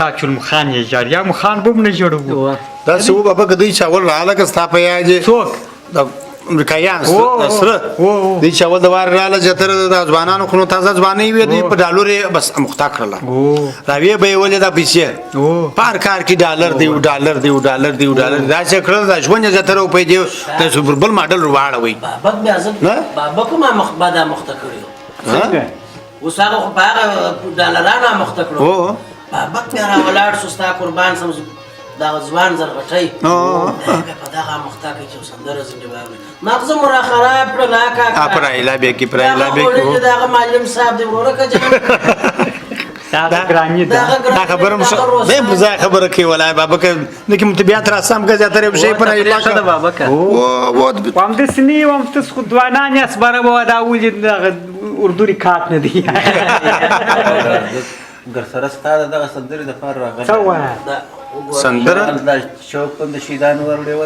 تاج المخان یې جار یا مخان به هم نه جوړوو داسې و بابکه دوی چې اول راغله که ستا په یاد یې څوک امریکایان سره دوی چې اول د وار راغله زیاتره د ځوانانو خو نو تازه ځوانۍ وې دوی په ډالر یې بس مخته کړله راویې به یې ولې دا پیسې په هر کار کې ډالر دی ډالر دی ډالر دی ډالر داسې کړل دا ژوند یې زیاتره روپۍ دی داسې بل ماډل ورواړوئ بابک بیا زه بابک هم دا مخته کړی اوس هغه خو په هغه ډالرانو مخته کړو بابک بیا راولاړ شو ستا قربان سم دغه ځوان زرغټۍ په دغه مخته کې چې سندره زنده بابي مغزه مو را خراب کړل کاکا پرایلا بیا کې پرایلا بیا کې دغه معلم صاحب دی وروره دا ګرانی دا خبره مشه به مزه خبره کوي ولای بابا که د کوم طبيعت را سم که زیاتره بشي پرایلا شته بابا که و وام د سنی وام تاسو خو دوانان یې اسبره بو دا ولې اردو ریکارډ نه دی ګر سره ستاره دغه سندرې د فار راغله څه سندره د شوق په د شیدان ورلې و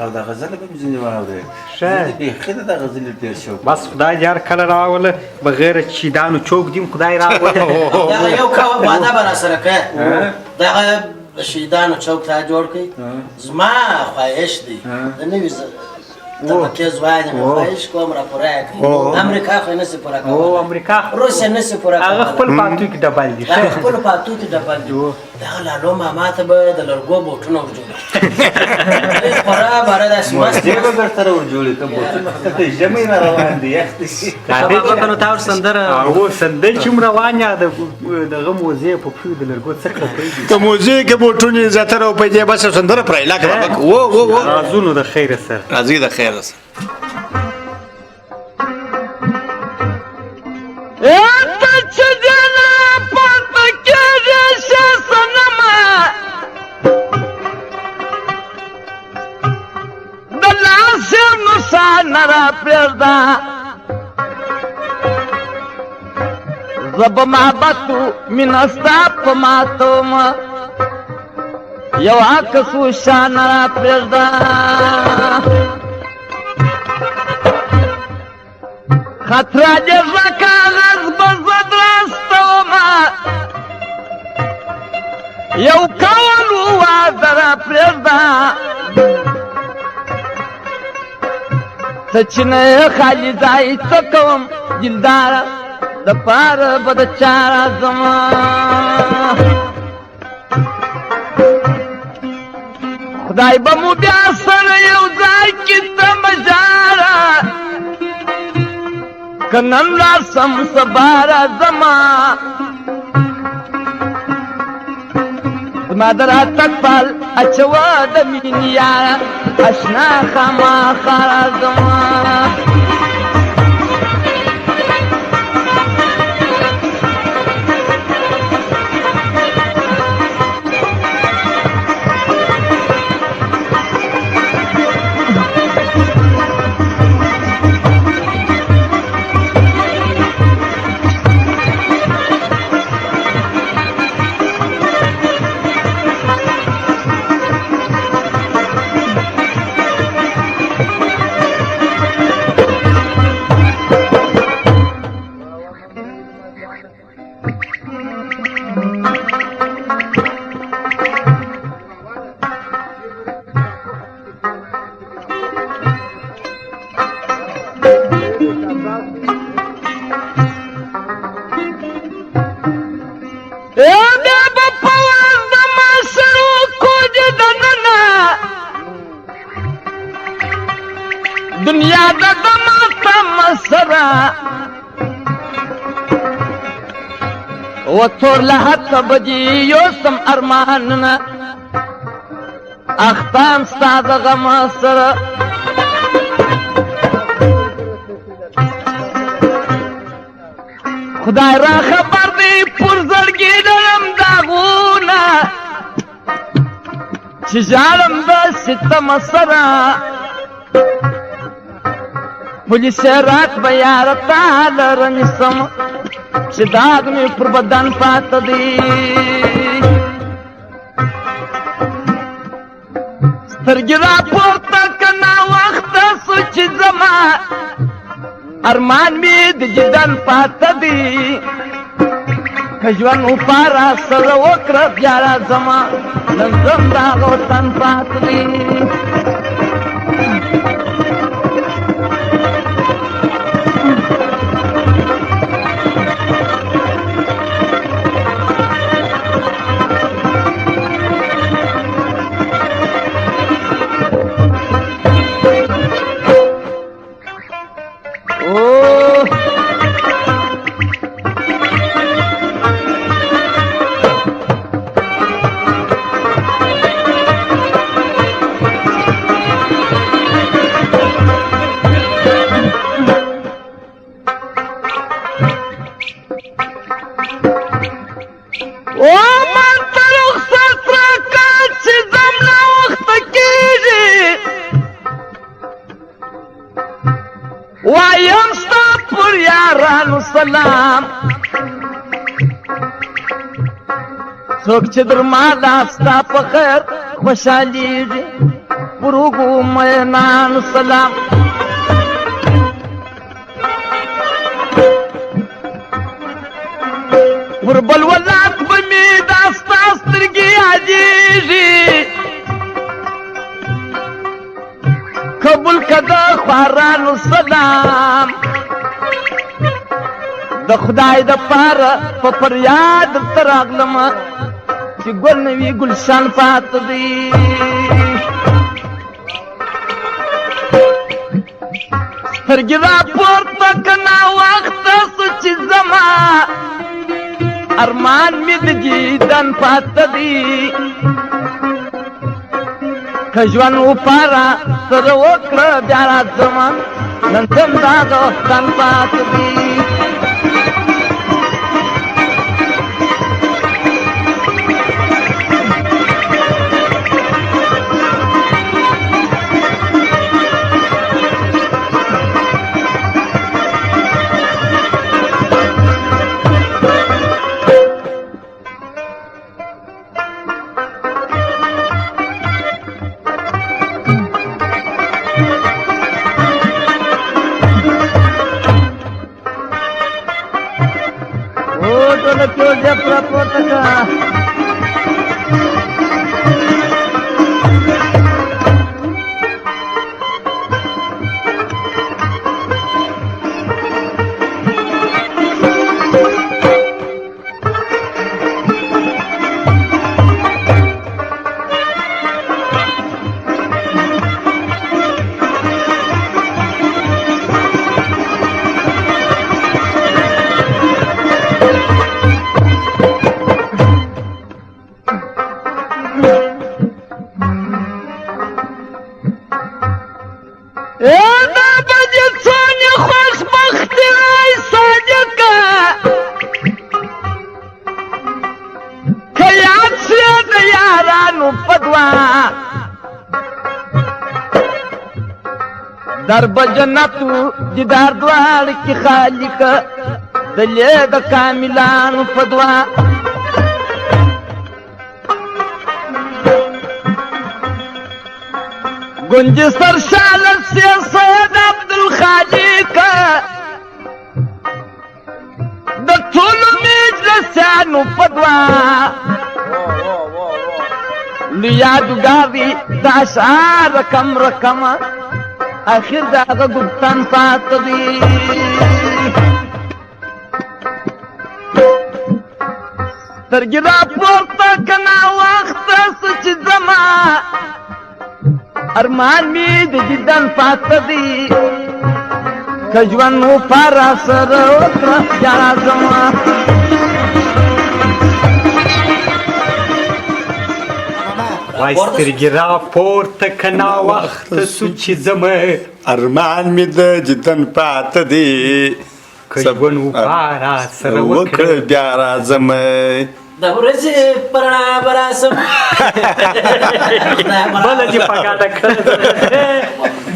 او د غزل په ځینې واورې شه به خدای د غزل ډیر شوق بس خدای یار کله راوله بغیر شیدانو چوک دیم خدای راوله دا یو کاوه باندې بر سره کې دا شیدانو چوک ته جوړ کړي زما خواهش دی د نوې طبقه ځوان خواهش کوم را پوره کړي امریکا خو نه سي پوره کوي او امریکا روسیا نه سي پوره کوي هغه خپل پاتو کې ډبل دي خپل پاتو کې ډبل دي دا لالو ماما ته به د لرګو بوټونه ورجوړي پوره بار د اسماس دی به در سره ورجوړي کوم بوټونه ته جمعي نه روان دي اختي بابا کنو تاور سندره او سندې چې روانه دغه موزه په پیو د لرګو څخه کوي ته موزه کې بوټونه زیاتره په دې بس سندره پرایلا کې و رازونو د خیر سره راځي د خیر نرا پردا زب محبتو من استاپ ماتوم یو عکسو شان نرا پردا خطرہ جزا کاغذ بزد راستوم یو کولو وادرا پردا سچنه خالی ځای تکوم دلدار د پاره به د چاره ځمه خدای به مو بیا سره یو ځای کې تمه ژاړه که نن راسم سبا راځمه زما د راتګ پال اچوه د مینې یاره اشنا خامخا راځمه دنیا د دماتم سره و تور له حتی بجي یوسم ارمانونه اختام ستا د غم سره خدای را خبر دی پر زړګي درم داغونه چې ژاړم د ستم سره پولیس رات به یار تعالی رنسم چې داغ مې پر بدن پاته دی سترګې راپورته که ناوخته سو چې زما ارمان مې د جدن پاته دی که ژوند وپاره سره وکړه بیا راځمه نن زم د هغه وطن پاته دی وایم ستا پر یارانو سلام څوک چې در مالا ستا په خیر خوشحالیږي پر اوږو مینانو سلام پر بل ولات به مې دا ستا سترګې یادېږي قبول کده خوارانو سلام د خدای د پاره په فریاد درته راغلم چې ګل نه وي ګلشن پاته دی سترګې راپورته که ناوخته سو چې زما ارمان مې د دیدن پاته دی که ژوند وپاره سره وکړه بیا راځمه نن ځم د هغه وطن پاته دی یارانو پدوا در بجنتو دیدار دوار کی خالق دلې د کاملانو پدوا گنج سر شالت سے سید عبدالخالق د ټول مجلسانو پدوا لیادګاوی د اشعار رقم رقم اخر داغه ګفتان پات دی سترګې را پورته کنا وخت سچ زما ارمان می د دیدن پات دی کجوان نو پارا سره وکړه یا زما وای سترګې را پورته کنا وخت سو چې زما ارمان می د دیدن پات دی کجوان نو پارا سره وکړه بیا راځم د ورځې پرنا براسم بل دې پګاډه کړل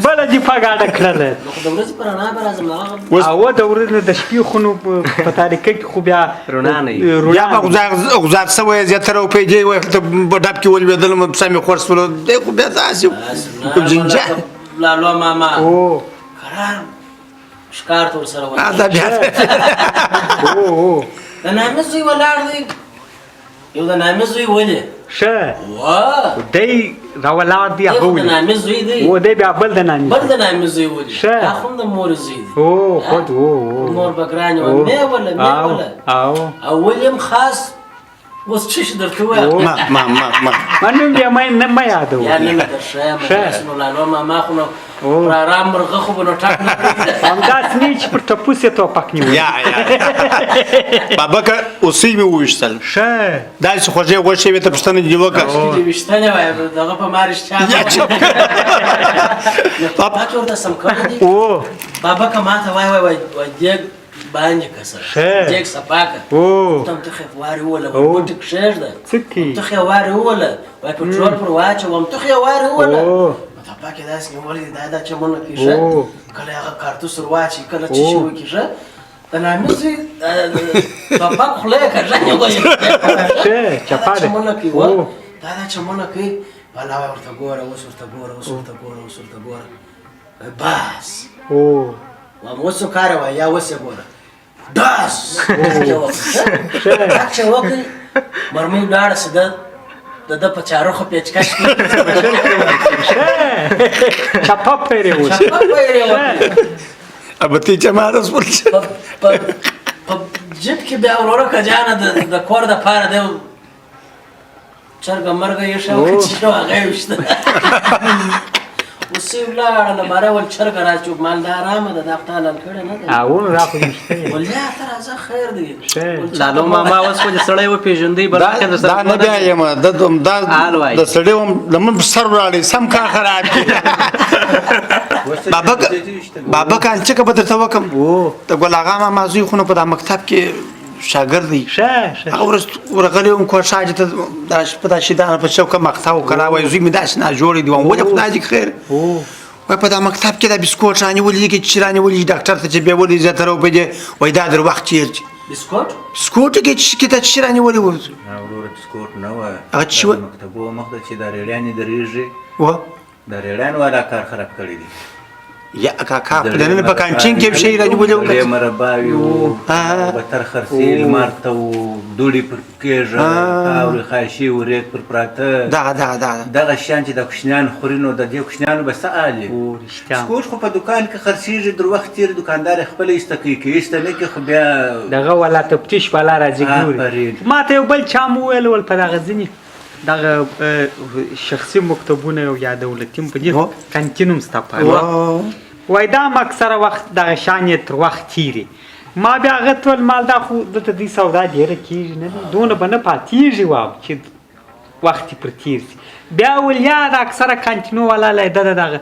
بل دې پګاډه کړل د ورځې پرنا براسم او د ورځې د شپې خونو په تاریکه کې خو بیا رڼا نه وي یا به غوزار سوی زیاتره روپۍ وای ته په ډب کې ولوېدلم سمې خورسولو دی خو بیا داسې جنجال لالو ماما او قرار ښکار ته ورسره وایي دا بیا او د نامه زوی ولاړ دی یو د نامه زوی ولې شه واه دی راولاړ دی هغه د ولي نامه زوی دی او دی بیا بل د نامې بل د نامه زوی ولې شه. دا خو د مور زوی دی او خود او مور بګرانه و مې ولا مې ولا او او ولیم خاص اوس څه درته وایم ما منم بیا مې نه ما یادو یا نه درشه ما اسمه لالو ماما خو نو را مرغه خو نو ټاک نه همداس نه چې پر ټپوسه تو پک نیو یا بابا که اوسې مې وویشتل شه داسې خوږې غوښې وې ته پوښتنه دې وکړه دې وشتنه وای دغه په مارش چا بابا ورته سم کړی دی او بابا که ماته وای وای وای دیګ باندې کسر دیګ سپاکه او تم ته خواري ولا وټ کښېږ ده څکی ته خواري ولا وای پټرول پر واچوم ته خواري ولا ته پاکه داس نه ولې دا چې مونږ کېږي کله هغه کارتوس ورواچي کله چې شو کېږي د نامزي بابا خله کړه یو شه چپاړه دا چې مونږ کې والا ورته ګوره اوس ورته ګوره بس او وموسو کار وای یا وسه ګوره داس چې وکړي مرمي ډاړه سده د په چارو خو پیچکش چپا پیره و البته چې ما راس ورته په جیب کې بیا ورور کجانه د کور د پاره دی چرګ مرګ یې شو چې نو هغه وشته وسی ولاړه ماره ول چرګ راچو مالدار آمد د خپل کړه نه او را خو مشته ولیا تر ازه خیر دی لالو ماما اوس خو د سړی و پیژندې برخه د دا نه بیا یم د سړی هم لمن سر وړاړي سم کار خراب کی بابا کان چې کبه درته وکم ته ګل اغا ما مازوی خو په مکتب کې شاګرد دی هغه ورغلی هم کو شاجه ته د په داشدان په چوکه مقطع وکړه وای زوی می داس نه جوړې دی ولې خدای دې خیر وای په دا مکتب کې د بسکوټ رانی ولې کې چرانی ولې ډاکټر ته چې به ولې زتر او په وای دا در وخت چیرچ بسکوټ کې ته چرانی ولې و اورور بسکوټ نه و هغه چې مکتبو مخده چې د ریړانی درېږي و د ریړان والا کار خراب کړی دی یا کاکا په دنه په کانچین کې شي راځي ولې له مرباوي او بتر خرسیل مارته او دوړي پر کېږه او خاشي ورېک پر پراته دغه شان چې د کوشنیان خورینو د دې کوشنیانو بس آلی سکوټ خو په دکان کې خرسیږي در وخت تیر دکاندار خپل استکی کې استنه کې خو بیا دغه ولا تفتیش بالا راځي ګوري ما ته بل چا مو ویل په دغه ځینی دغه شخصي مکتبونه یا دولتي په دې کانتینوم ستاپه وای دا اکثره وخت دغه شانې تر وخت تیری ما بیا غتول مال دا خو د دې سودا ډیره کیږي نه دونه بنه پاتیږي واو چې وخت پر تیر بیا ولیا د اکثره کانتینو والا له دغه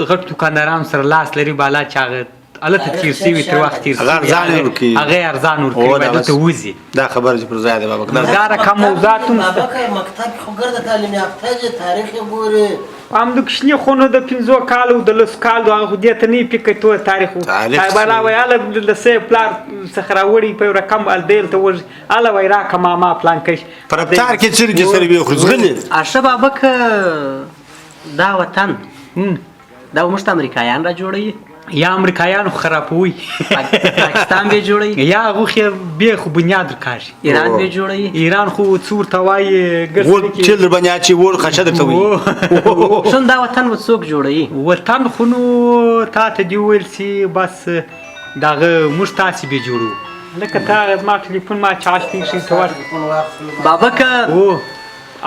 غټ دکانداران سره لاس لري بالا چاغه هلته تیر سوي تر وخت تیر هغه ارزان ورکوي. هغه ارزان ورکوي باید دلته وځي دا خبره چې پر ځای ده بابا دا رقم موضوعات هم شته. بابا مکتب خو ګرد تعلیم یافته دي تاریخ یې ګوري هم د کوچني خونو د 15 کالو د 10 کالو هغه خو دې ته نه فکر تو تاریخ بلا وای اله د سه پلار څخه راوړي په رقم ال دل ته ور اله وای را کما ما پلان کش پر افطار کې چیرې سره به خرزغلي ارشه بابک دا وطن دا موږ ته امریکایان را جوړوي یا امریکایان خرابوي پاکستان به جوړوي یا هغه خو به خو بنیاد رکاږي ایران به جوړوي ایران خو څور توای ګرځي کې چل بنیا چې ور خشد ته وي شون دا وطن و څوک جوړوي وطن خو نو تا ته دی ویل سي بس داغه موږ تاسو به جوړو لکه تا ما ټلیفون ما چارج تي شي تور بابک او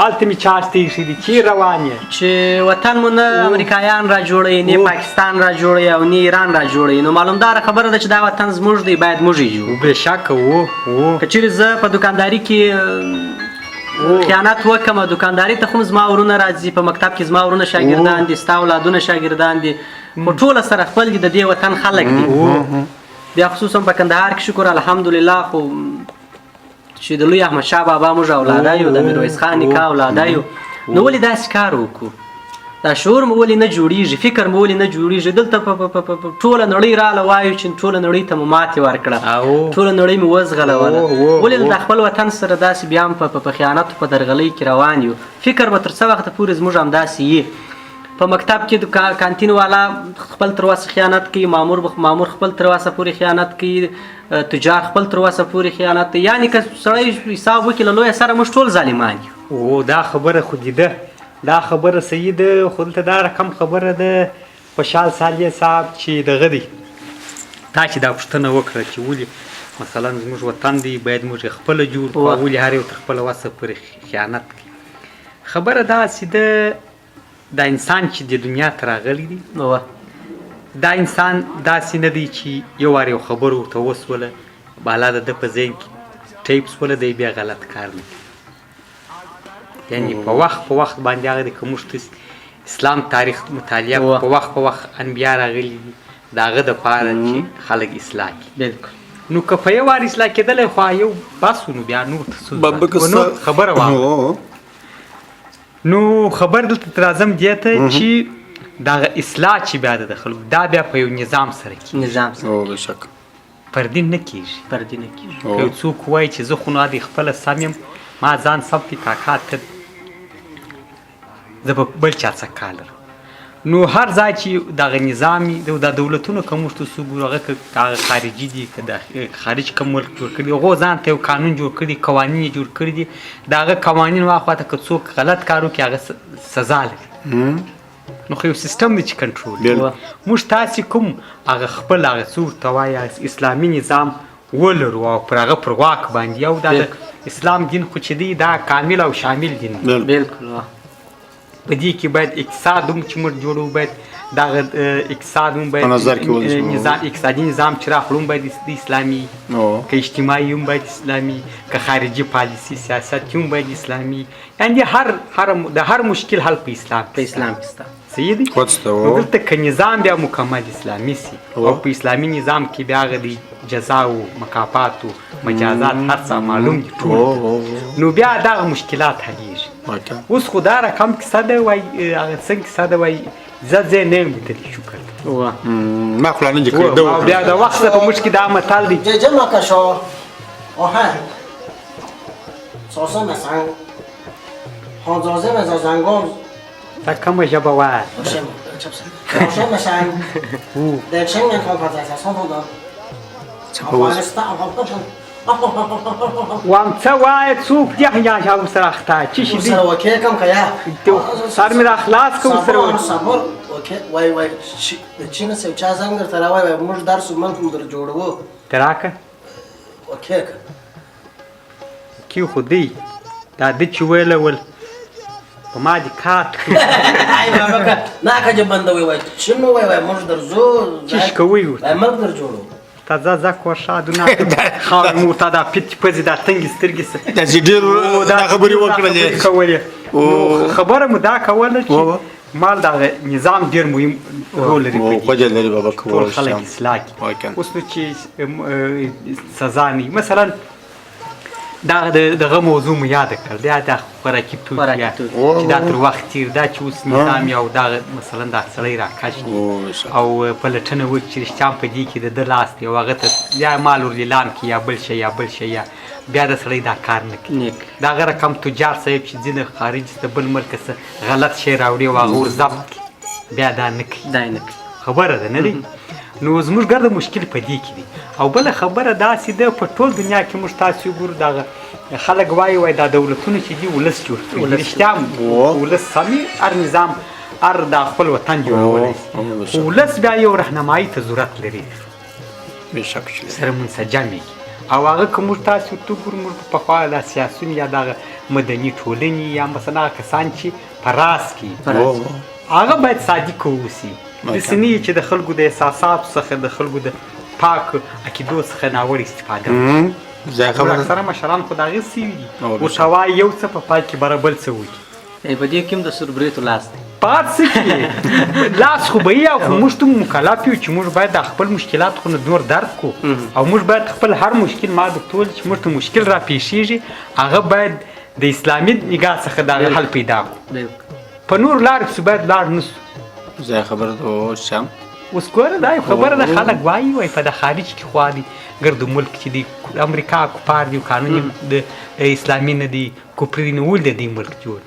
آلته می چارج تي شي دي چی روانه چې وطن مون امریکایان را جوړوي نه پاکستان را جوړوي او نه ایران را جوړوي نو معلومدار خبره ده چې دا وطن زموږ دی باید موږ یې جوړو به شک وو کچېرې زه په دکانداري کې خیانت وکم دکانداري ته خو زما ورونه راځي په مکتب کې زما ورونه شاګردان دي ستا اولادونه شاګردان دي خو ټول سره خپل دي د دې وطن خلک دي بیا خصوصا په کندهار کې شکر الحمدلله خو چې د لوی احمد شاه بابا موږ اولاده یو د میرویس خان نیکه اولاده یو نو ولې داسې کار وکړو دا شعور مو ولې نه جوړیږي فکر مو ولې نه جوړیږي دلته په ټوله نړۍ راله وایو چې ټوله نړۍ ته مو ماتې ورکړه ټوله نړۍ مو وزغلوله ولې د خپل وطن سره داسې بیا هم په خیانت په درغلۍ کې روان یو فکر به تر څه وخته پورې زموږ همداسې یي په مکتب کې د کانتین والا خپل تر وسه خیانت کوي مامور خپل تر وسه پورې خیانت کوي تجار خپل تر وسه پورې خیانت کوي یعنی که سړی حساب وکړي له لویه سره موږ ټول ظالمان یو او دا خبره خو دي ده دا خبره صحیح ده خو دلته دا رقم خبره ده خوشحال سالیه صاحب چې دغه دی تا چې دا پوښتنه وکړه چې ولې مثلا زموږ وطن دی باید موږ خپله جوړ کړو ولې هر یو تر خپله وسه پورې خیانت کوي خبره داسې ده دا انسان چې د دنیا ته راغلی دی دا انسان داسې نه دی چې یو وار یو خبر ورته وسوله بالا د ده په ذهن کې ټیپ سوله دی بیا غلط کار نه کوي یعنې په وخت باندې هغه دی که موږ اسلام تاریخ مطالعه په وخت انبیا راغلي دي د هغه دپاره چې خلک اصلاح کړي نو که په یو وار اصلاح کېدلی خو یو بس نو بیا نور خبره واوره نو خبر دلته راځم دې ته چې دغه اصلاح چې بیا د خلکو دا بیا په یو نظام سره کېږي نظام سره بېشکه پردي نه کېږي پردي نه کېږي که یو څوک وایي چې زه خو نو د خپله سم یم ما ځان سم کړي کاکا ته زه به بل چا څه کار لرم نو هر ځای چې دغه نظام دا دولتونه که موږ ته څوک ګورو هغه خارجي دي که خارج کوم ملک جوړ کړي هغو ځان ته یو قانون جوړ کړي قوانین یې جوړ کړي دي د هغه قوانین واخواته که څوک غلط کار وکړي هغه سزا لري نو خو یو سیستم دی چې کنټرول موږ تاسې کوم هغه خپل هغه څه ورته وایي اسلامي نظام ولرو او پر هغه پر واک باندې او دا د اسلام دین خو چې دی دا کامل او شامل دین دی بالکل په دې کې باید اقتصاد هم چې موږ جوړو باید دغه اقتصاد هم باید اقتصادي نظام چې راخلو هم باید د اسلامي که اجتماعي هم باید اسلامي که خارجي پالیسي سیاست هم باید اسلامي یعنې د هر مشکل حل په اسلام کې شته صحیح دی نو دلته که نظام بیا مکمل اسلامي سي او په اسلامي نظام کې بیا هغه د جزا او مکافات او مجازات هر څه معلوم دي ټول نو بیا دغه مشکلات حلیږي اوس خو دا رقم کیسه ده وایي هغه څنګه کیسه ده وایي زه ځای نه یم لیدلی شکر ما خو لا نه دي کړی او بیا د وخت څخه په موږ کې دا متل دی جمع کشو آهن ساسه مثلا حاضازه مثلا زنگام تا کومه ژبه وایه ساسه مثلا در چنگ کامپاز اساسان بودم افغانستان وام څه وایه څوک دی یا ورسره اخته چی شي دی ورسره وکیل کم که یا سر مې را خلاص که ورسره صبر وای د چین سه چا زنګ درته راوای موږ درس ملک مو در جوړو تراکه وکیل کیو خو دی دا د چې ویله ول په ما دي کات ای بابا نه که بندوي وای چنو وای موږ درځو چیش کوي وای ملک در جوړو تا ځه کوښه دونه خاور مو تا دا پټ پزې دا تنګ سترګې سره دا چې ډېر دا خبرې وکړلې خبره مو دا کوله چې مال دغه نظام ډېر مهم رول لري په دې. وجه لري بابا ټول خلک اصلاح کړي. اوس نو چې سزا نه مثلا دغه موضوع مو یاد کړل دا خوراکي توکي چې دا تر وخت تیر دا چې اوس نظام یو دغه مثلا دا سړی راکش او پلټنه وکړي چې رښتیا په دې کې د ده لاس دی او هغه ته یا مال ورلیلام کړي یا بل شی یا بل شی یا بیا د سړی دا کار نه کوي. د هغه رقم تجار صاحب چې ځینې خارج ته بل ملک څه غلط شی راوړي او هغه ور ضبط کړي بیا دا نه کوي. خبره ده نه دی. نو زموږ ګرده مشکل په دې کې دی. او بله خبره داسې ده په ټول دنیا کې موږ تاسې وګورو دغه خلک وایي دا دولتونه چې دي ولس جوړ کړي. رښتیا ولس سمي هر نظام هر د خپل وطن جوړولی شي. ولس بیا یو رهنمایي ته ضرورت لري سره منسجم وي. او هغه که موږ تاسې ورته وګورو موږ پخوا دا سیاسون یا دغه مدني ټولنې یا مثلا هغه کسان چې په راز کې هغه باید صادق واوسي. داسې نه چې د خلکو د احساساتو څخه د خلکو د پاک عقیدو څخه ناوړه استفاده وکړي. اکثره مشران خو د هغې څه وي ورته وایي یو څه په پای کې بره بل څه وایي. په دې کې هم د سوربریتو لاس دی. پات څه کې لاس خو به وي او خو موږ ته مکلف یو چې موږ باید د خپل مشکلات خو نه نور درک کړو او موږ باید خپل هر مشکل ما درته وویل چې موږ ته مشکل را پیښیږي هغه باید د اسلامي نګاه څخه د هغه حل پیدا کړو. په نور لارې پسې باید لاړ نه سو. زه خبره ته اوسم اوس ګوره دا خبره ده خلک وایي په د خارج کې خوا دي ګرد ملک چې دی امریکا کفار دي قانون د اسلامي نه دي کفري نه ول د دې ملک جوړ.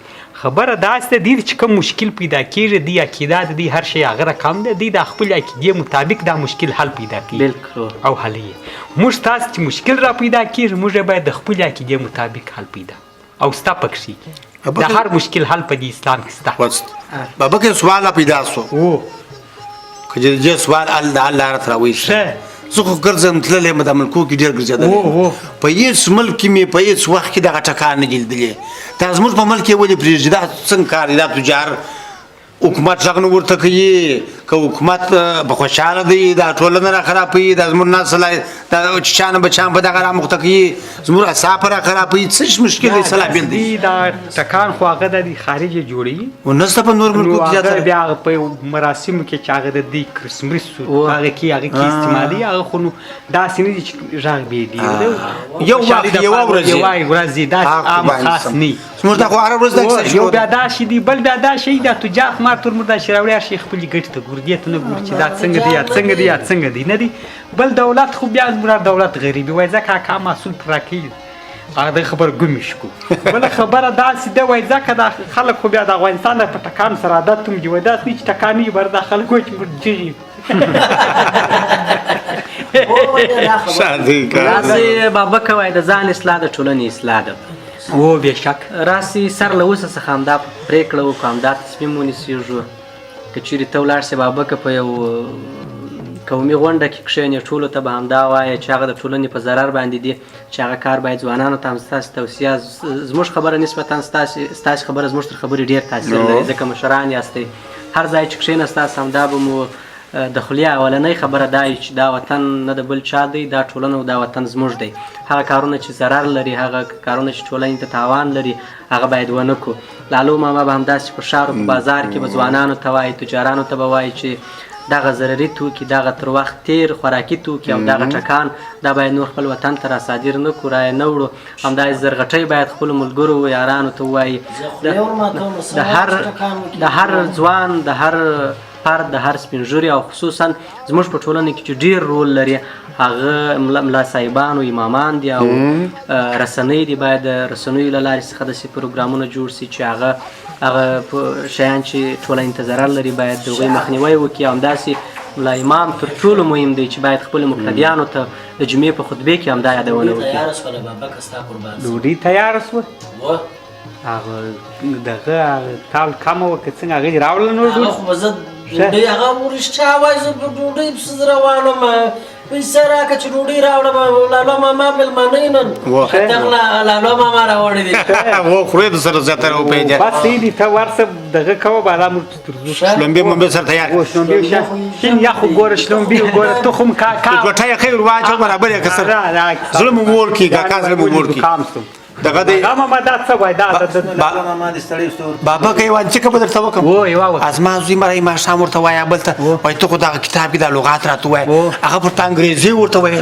خبره داسې ده دې چې کوم مشکل پیدا کېږي دې عقیده د دې هر شی هغه رقم ده دې د خپل عقیدې مطابق دا مشکل حل پیدا کوي او حل یې موږ تاسو چې مشکل را پیدا کېږي موږ باید د خپل عقیدې مطابق حل پیدا او ستا پکښې د هر مشکل حل په دې اسلام کې ستا. بابا کې سوال پیدا سو که چې سوال الله را راوېست زه خو ګرځم تللی یم د ملکو کې ډېر ګرځېدلی په هېڅ ملک کې مې په هېڅ وخت کې دغه ټکان نه دي لیدلی. دا زموږ په ملک کې ولې پرېږدي دا څنګه کار دی دا تجار حکومت غږ نه ورته کوي که حکومت به خوشحاله دی دا ټولنه را خرابوي دا زموږ نسل دا چانه بچیان به دغه رامخته کوي زموږ اعصاب را خرابوي څه مشکل دی څه لابل دی. دا ټکان خو هغه د خارج جوړوي او نسته په نور ملکو کې زیاتره بیا هغه په مراسمو کې چې هغه د دې کرسمس هغه کې استعمالي هغه خو نو داسې نه دي چې غږ بې دی یوه ورځ دا عام خاص نه زموږ دا خو هره ورځ دا یو بیا داسې دي بل بیا داسې دا تجار مار تور مردا چې راوړي هر شي خپلې ګټې ته ګوري دې ته نه ګوري چې دا څنګه دی یا څنګه دی یا څنګه دی نه دی. بل دولت خو بیا زموږ دولت غریبي وایي ځکه کاکا محصول پر راکوي هغه د خبر ګومې شکو. بله خبره داسې ده وایي ځکه دا خلک خو بیا د افغانستان په ټکان سره عادت هم دي وایي داسې نه چې ټکان وي بر دا خلک وایي چې موږ جغي راسي بابکه وایي د ځان اصلاح د ټولنې اصلاح ده. او بېشک راسي سر له اوسه څخه همدا پرېکړه وکړو همدا تصمیم ونیسېږو که چیرې ته ولاړ سې بابکه په یو قومي غونډه کې کښېنې ټولو ته به همدا وایه چې هغه د ټولنې په ضرر باندې دي چې هغه کار باید ځوانانو ته هم ستاسې توصیه زموږ خبره نسبتا ستاسې خبره زموږ تر خبرې ډېر تاثیر لري ځکه مشران یاستئ هر ځای چې کښېناستاست همدا به مو د خولې اولنۍ خبره دا چې دا وطن نه د بل چا دی دا ټولنه او دا وطن زموږ دی. هغه کارونه چې ضرر لري هغه کارونه چې ټولنې ته تاوان لري هغه باید ونه کړو. لالو ماما به همداسې په ښار او په بازار کې به ځوانانو ته وایي تجارانو ته به وایي چې دغه ضرري توکي دغه تر وخت تیر خوراکي توکي او دغه ټکان دا باید نور خپل وطن ته را صادر نه کړو رایې نه وړو. همداسې زرغټۍ باید خپلو ملګرو و یارانو ته ووایي د هر ځوان د هر فرد د هر سپین ږیري او خصوصا زموږ په ټولنه کې چې ډېر رول لري هغه ملا صاحبان او امامان دي او رسنۍ دي باید د رسنیو له لارې څخه داسې پروګرامونه جوړ سي چې هغه شیان چې ټولنې ته ضرر لري باید د هغوی مخنیوی وکړي. همداسې ملا امام تر ټولو مهم دی چې باید خپلو مقتدیانو ته د جمعې په خطبې کې همدا یادونه وکړي. ډوډۍ تیاره شوه هغه دغه تال کمه وه که څنګه هغې دې راوړله نور ډوډۍ هغه ورشته وایي زه په ډوډۍ پسې روان وم پیسې راکړه چې ډوډۍ راوړم لالو ماما مېلمانه یې نن دغه لالو ماما راوړی دی خورې د سره زیاتره وپېژنه بس یې دي ته ورسه دغه کوه بالا موږ تر ځو شلومبې ممبې سره تیار شین یا خو ګوره شلومبې ګوره تخم کاکا ګوټه یې ښه ور واچو برابر یې که سره زړه مو مور کړي کاکا زړه مو مور کړي دغه دی ماما دا څه وای دا ماما دې ستړی وستور بابا کوي وانچ که بدر توکم و یو ازما زوی مړی ما شام ورته وای بلته وای ته خو دا کتاب کې د لغات راته وای هغه پر انګریزي ورته وای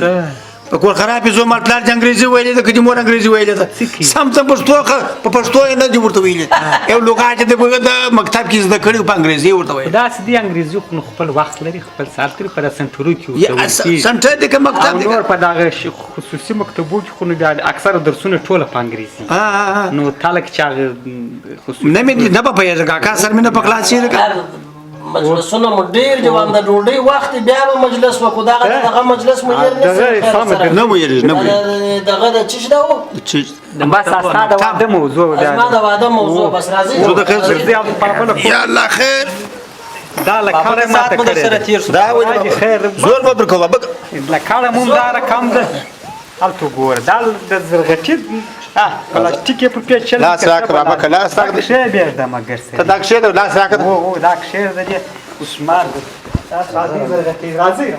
په کور خراب زو مطلب د انګریزي ویلې د کدي مور انګریزي ویلې ده سم ته په پښتو نه دی ورته ویلې یو لغات د مکتب کې زده کړي په انګریزي ورته وای دا سدي انګریزي خو خپل وخت لري خپل سال تر پر سنټرو کې سنټر د مکتب نور په دغه خصوصي مکتبو کې خو نه اکثر درسونه ټول په انګریزي نو تلک چا خصوصي نه مې نه په پیژه کا سر مې نه په کلاس کې مجلسونه مو ډېر جوان د ډوډۍ وخت بیا به مجلس وکړو دغه مجلس مو یې نه مو یې دغه د چیش دا و بس استا د واده موضوع اسما د واده موضوع بس راځي زه د خیر یا الله خیر دا لکه سات مو در سره تیر شو دا ولې خیر زور به پر کوه لکه مون دا رقم ده الته ګور دا د زرغټي پلاستیک په کې چل لاس راک بابا کلاس راک شی بیا د مگر سره ته دا شه د لاس راک او دا شی د عثمان تاسو راځي زرغټي راځي